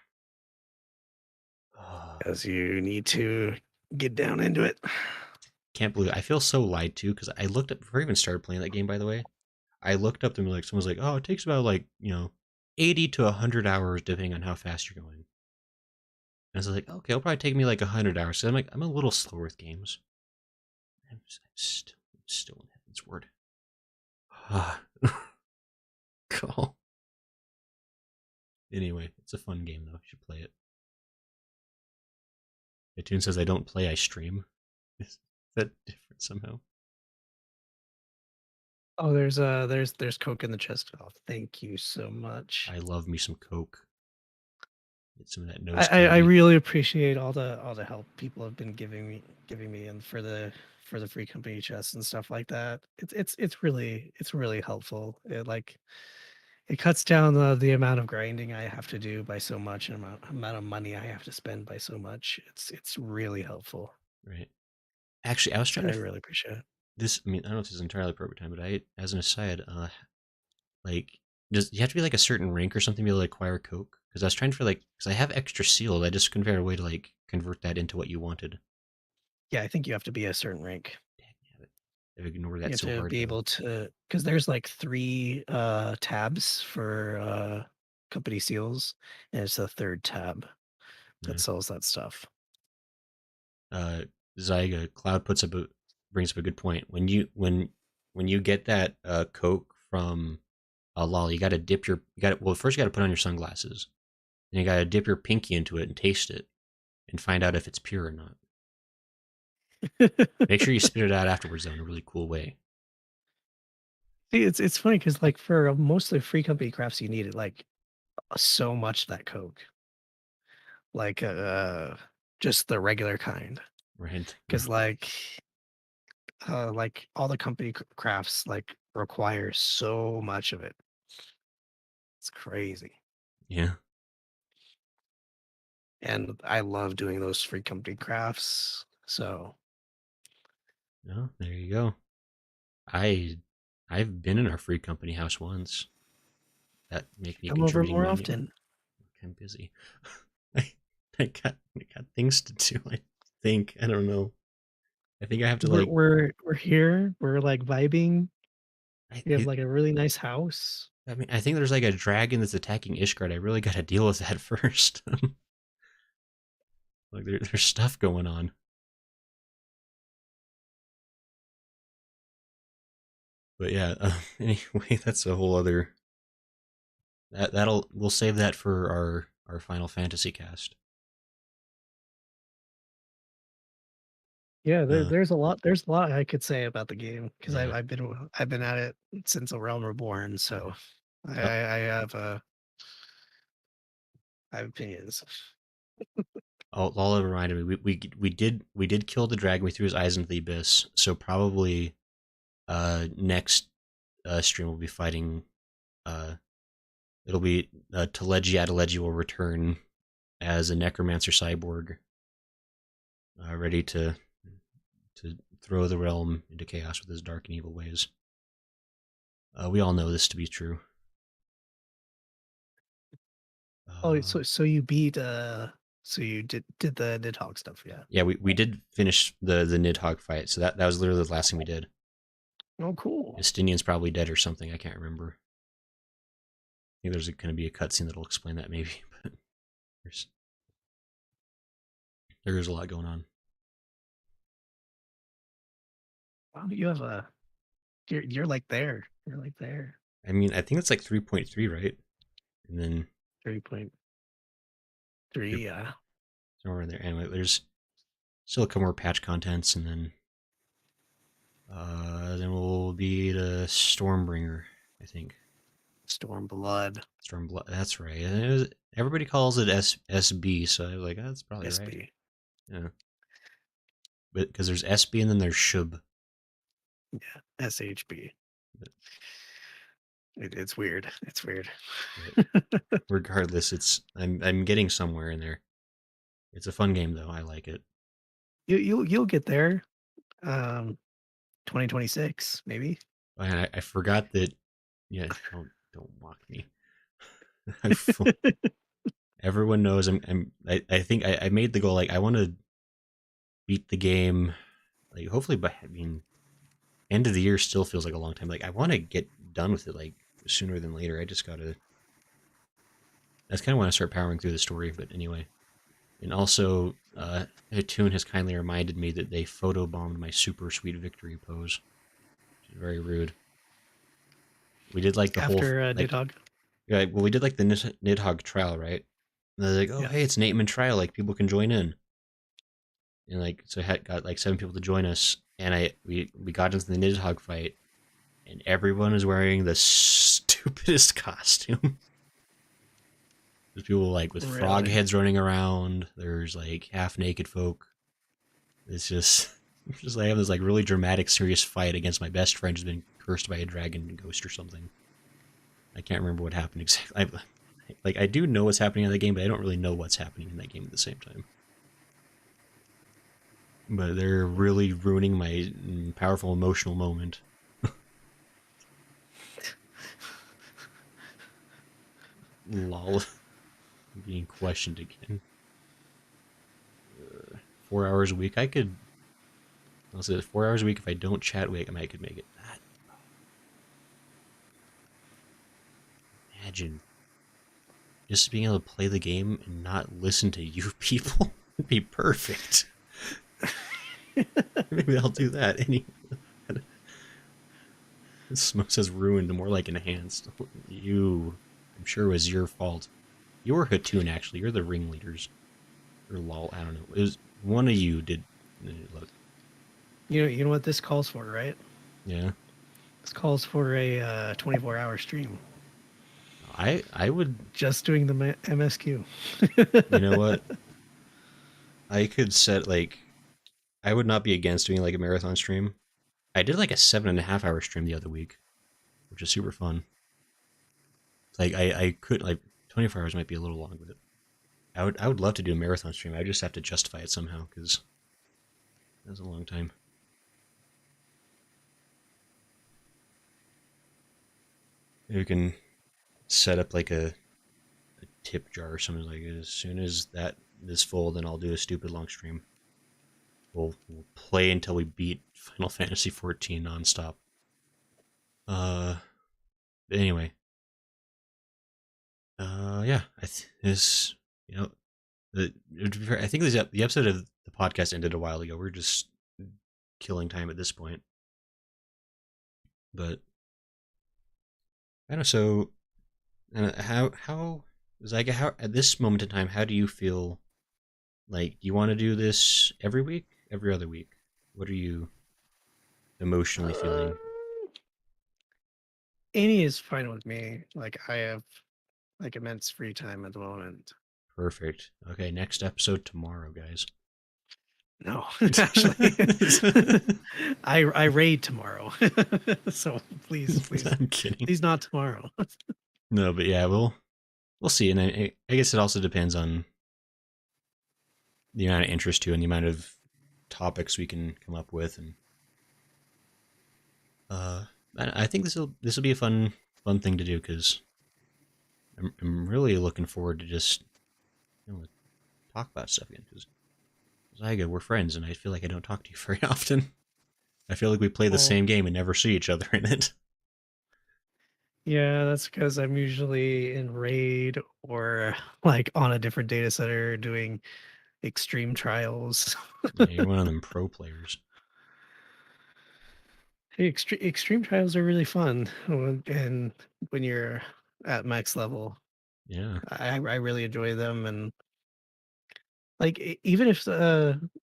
Because you need to get down into it. Can't believe it. I feel so lied to because I looked up before I even started playing that game. By the way, I looked up and like someone's like, "Oh, it takes about like 80 to 100 hours depending on how fast you're going." And I was like, "Okay, it'll probably take me like 100 hours." So I'm like, I'm a little slow with games. I'm still in Heaven's Word. Cool. Anyway, it's a fun game though. You should play it. iTunes says I don't play, I stream. Is that different somehow? Oh, there's Coke in the chest. Oh, thank you so much. I love me some Coke. Get some of that nose I candy. really appreciate all the help people have been giving me and for the for the free company chests and stuff like that. It's really helpful. It cuts down the amount of grinding I have to do by so much, and amount of money I have to spend by so much. It's really helpful. Right. Actually, I was So trying I to really appreciate it. this. I mean, I don't know if this is entirely appropriate time, but I, as an aside, like, does you have to be like a certain rank or something to be able to acquire Coke? Because I was trying for like, because I have extra sealed, I just couldn't figure out a way to like convert that into what you wanted. Yeah, I think you have to be a certain rank. Dang it. I've ignored You that have so to hard be though. able to, because there's like three tabs for company seals, and it's the third tab that Yeah. sells that stuff. uh, Zaiga Cloud brings up a good point. When you get that Coke from a lol, you got to dip your you got well first you got to put on your sunglasses, and you got to dip your pinky into it and taste it and find out if it's pure or not. Make sure you spit it out afterwards though in a really cool way. See, it's funny because like for most of the free company crafts, you needed like so much that Coke, like just the regular kind, Right? because like all the company crafts like require so much of it. It's crazy. Yeah. And I love doing those free company crafts. So No, there you go. I I've been in our free company house once. That make me a come over contributing more member. often. I'm busy. I, I got things to do. I think I don't know. I think I have to like We're here. We're like vibing. I, We have I like a really nice house. I mean I think there's like a dragon that's attacking Ishgard. I really got to deal with that first. Like there's stuff going on. But yeah, anyway, that's a whole other that'll we'll save that for our Final Fantasy cast. Yeah, Uh there's a lot I could say about the game because yeah. I've been at it since A Realm Reborn, Yeah. so Oh, I have opinions. all it reminded me we did kill the dragon. We threw his eyes into the abyss. So probably next stream we'll be fighting uh it'll be Teleji Adeleji will return as a necromancer cyborg, ready to throw the realm into chaos with his dark and evil ways. We all know this to be true. Oh, Uh, so you beat so you did the Nidhogg stuff, yeah. yeah, we did finish the Nidhogg fight, so that was literally the last thing we did. Oh, cool. Estinian's probably dead or something. I can't remember. I think there's going to be a cutscene that'll explain that maybe, but there's there's a lot going on. Wow, you have a you're like there. You're like there. I mean, I think it's like 3.3, right? And then 3.3, yeah. somewhere in there. Anyway, there's still a couple more patch contents, and then we'll be the Stormbringer, I think. Storm Blood Stormblood. That's right. Everybody calls it SB, so I was like, oh, that's probably right. SB. Yeah, but because there's SB and then there's Shub. Yeah, SHB. But, It's weird. It's weird. but regardless, I'm getting somewhere in there. It's a fun game though. I like it. You'll get there. Um 2026 maybe. I forgot that. Yeah, don't mock me. Everyone knows I think I made the goal like I want to beat the game like hopefully by I mean end of the year still feels like a long time. Like I want to get done with it like sooner than later. I just gotta. That's kind of when I start powering through the story. But anyway, and also, Hatun has kindly reminded me that they photobombed my super sweet victory pose, which is very rude. We did like the whole After like Nidhogg. yeah, well we did like the Nidhogg trial, right? And they're like, oh Yeah. hey, it's an 8-man trial, like people can join in. And like so I had got like 7 people to join us, and we got into the Nidhogg fight, and everyone is wearing the stupidest costume. There's people like with frog Really? heads running around. There's like half naked folk. It's just Just I have this like really dramatic, serious fight against my best friend who's been cursed by a dragon ghost or something. I can't remember what happened exactly. I do know what's happening in that game, but I don't really know what's happening in that game at the same time. But they're really ruining my powerful emotional moment. Lol, being questioned again. 4 hours a week. I could. I'll say 4 hours a week if I don't chat. I could make it. That imagine just being able to play the game and not listen to you people would be perfect. Maybe I'll do that. Anyway, Smokes has ruined, more like enhanced. You, I'm sure it was your fault. You were Hatun, actually. You're the ringleaders. Or lol, I don't know. It was one of you did. Look, You know what this calls for, right? yeah. This calls for a 24-hour stream. I would. Just doing the MSQ. You know what? I could set like. I would not be against doing like a marathon stream. I did like a 7.5 hour stream the other week, which is super fun. Like I could like 24 hours might be a little long, but I would love to do a marathon stream. I just have to justify it somehow because that's a long time. You can set up like a tip jar or something like as soon as that is full, then I'll do a stupid long stream. We'll play until we beat Final Fantasy 14 nonstop. But anyway, yeah, this you know I think the episode of the podcast ended a while ago. We're just killing time at this point, but I don't know. So, how Zyga, how at this moment in time, how do you feel? Like, do you want to do this every week, every other week? What are you emotionally Um, feeling? Any is fine with me. Like I have like immense free time at the moment. Perfect. Okay, next episode tomorrow, guys. No, actually, I raid tomorrow. So I'm kidding. please not tomorrow. No, but yeah, we'll see, and I guess it also depends on the amount of interest too, and the amount of topics we can come up with, and uh, I think this will be a fun thing to do because I'm really looking forward to just talk about stuff again because Zyga, we're friends, and I feel like I don't talk to you very often. I feel like we play the Well, same game and never see each other in it. yeah, that's because I'm usually in raid or like on a different data center doing extreme trials. Yeah, you're one of them pro players. Hey, extreme trials are really fun, and when you're at max level, Yeah. I really enjoy them. And like even if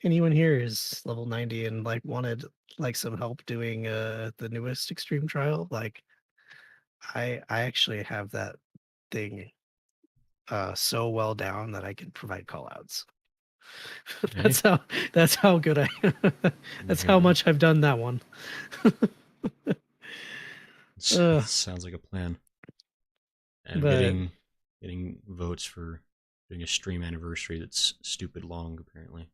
anyone here is level 90 and like wanted like some help doing the newest extreme trial, like I actually have that thing so well down that I can provide call outs. Hey, that's how that's how good I that's how here, much I've done that one. uh sounds like a plan. And I'm but getting votes for doing a stream anniversary that's stupid long, apparently.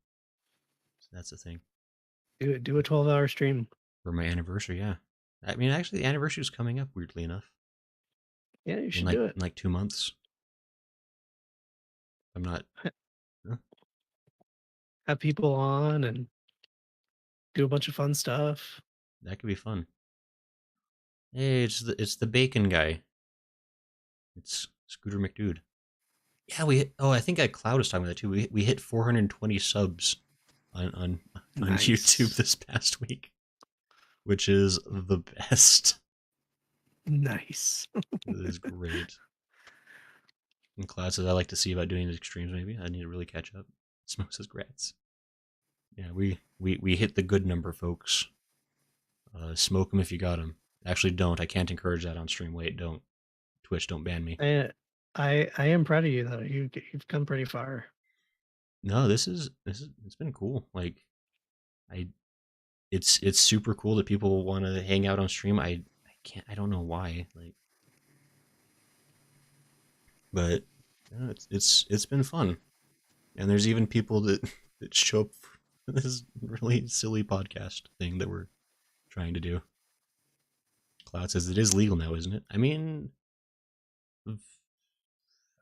So that's the thing. do a 12-hour stream. For my anniversary, yeah. I mean, actually, the anniversary is coming up, weirdly enough, Yeah, you in should do it. 2 months. I'm not. Huh? Have people on and do a bunch of fun stuff. That could be fun. Hey, it's the bacon guy. It's Scooter McDude. Yeah, we hit, oh, I think Cloud was talking about that too. We hit 420 subs on on YouTube Nice. this past week, which is the best. Nice. It is great. And Cloud says I like to see about doing these extremes. Maybe I need to really catch up. Smoke says grats. Yeah, we hit the good number, folks. Smoke them if you got them. Actually, don't. I can't encourage that on stream. Wait, don't. Twitch, don't ban me. I I am proud of you though. You've come pretty far. No, this is it's been cool. Like I it's super cool that people want to hang out on stream. I don't know why, like, but it's been fun. And there's even people that that show up for this really silly podcast thing that we're trying to do. Cloud says it is legal now, isn't it? I mean,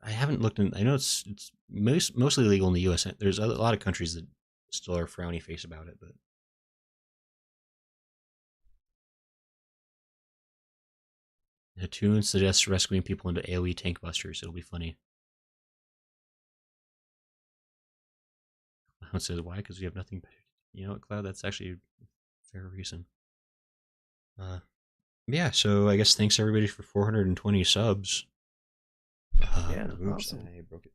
I haven't looked in. I know it's mostly legal in the U.S. There's a lot of countries that still are frowny face about it, but Hattoon suggests rescuing people into AoE tank busters. It'll be funny. Cloud says why? Because we have nothing better. You know what, Cloud? That's actually a fair reason. Uh, yeah. So I guess thanks everybody for 420 subs. Yeah, Oops, awesome. I broke it.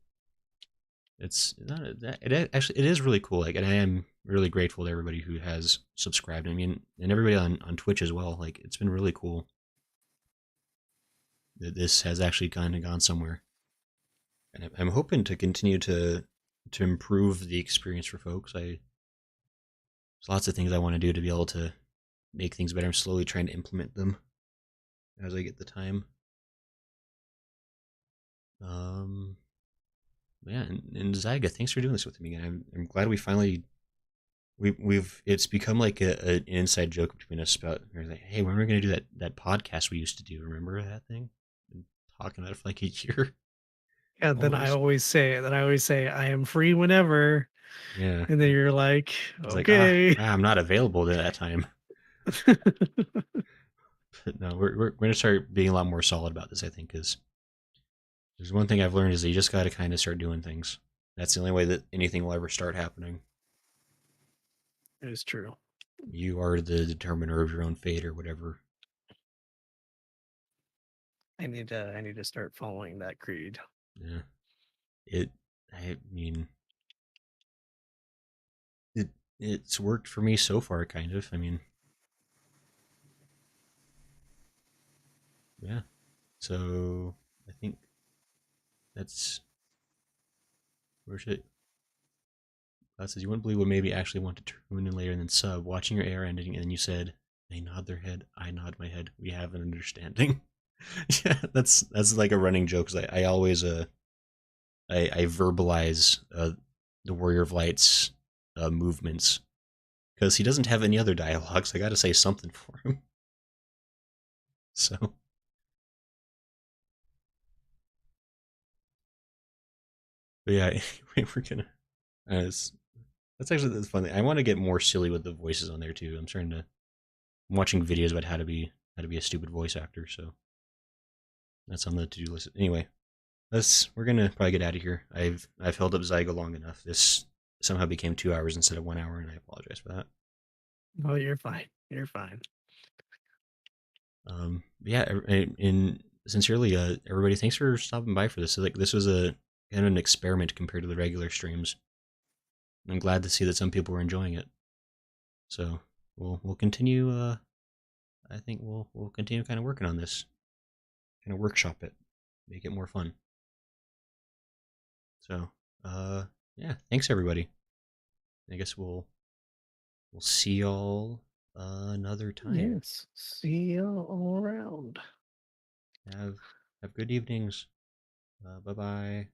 It's not it actually it is really cool. Like, and I am really grateful to everybody who has subscribed. I mean, and everybody on Twitch as well. Like, it's been really cool that this has actually kind of gone somewhere. And I'm hoping to continue to improve the experience for folks. There's lots of things I want to do to be able to make things better. I'm slowly trying to implement them as I get the time. Um, yeah, and Zaiga, thanks for doing this with me. I'm glad we finally we've it's become like an inside joke between us about, we're like, hey, when are we going to do that podcast we used to do? Remember that thing? Been talking about it for like a year Yeah, then almost. I always say, "I am free whenever," Yeah, and then you're like, it's like, "Okay." I'm not available at that time. But no, we're going to start being a lot more solid about this. I think, because there's one thing I've learned is that you just got to kind of start doing things. That's the only way that anything will ever start happening. It is true. You are the determiner of your own fate or whatever. I need to start following that creed. Yeah. It. I mean, it it's worked for me so far, kind of. I mean, yeah. So I think that's where should that says you wouldn't believe what maybe actually want to tune in later and then sub watching your air ending, and then you said they nod their head, I nod my head. We have an understanding. Yeah, that's like a running joke. 'Cause I always I verbalize the Warrior of Light's movements because he doesn't have any other dialogue, so I got to say something for him. So but yeah, we're gonna. That's actually the fun thing. I want to get more silly with the voices on there too. I'm watching videos about how to be a stupid voice actor. So that's on the to do list. Anyway, we're gonna probably get out of here. I've held up Zyga long enough. This somehow became 2 hours instead of 1 hour, and I apologize for that. Oh, you're fine. You're fine. Yeah, and sincerely, everybody, thanks for stopping by for this. So, like, this was a kind of an experiment compared to the regular streams. I'm glad to see that some people were enjoying it. So we'll continue. I think we'll continue kind of working on this, kind of workshop it, make it more fun. So yeah, thanks everybody. I guess we'll see y'all another time. Yes. See you all around. Have have good evenings. Bye bye.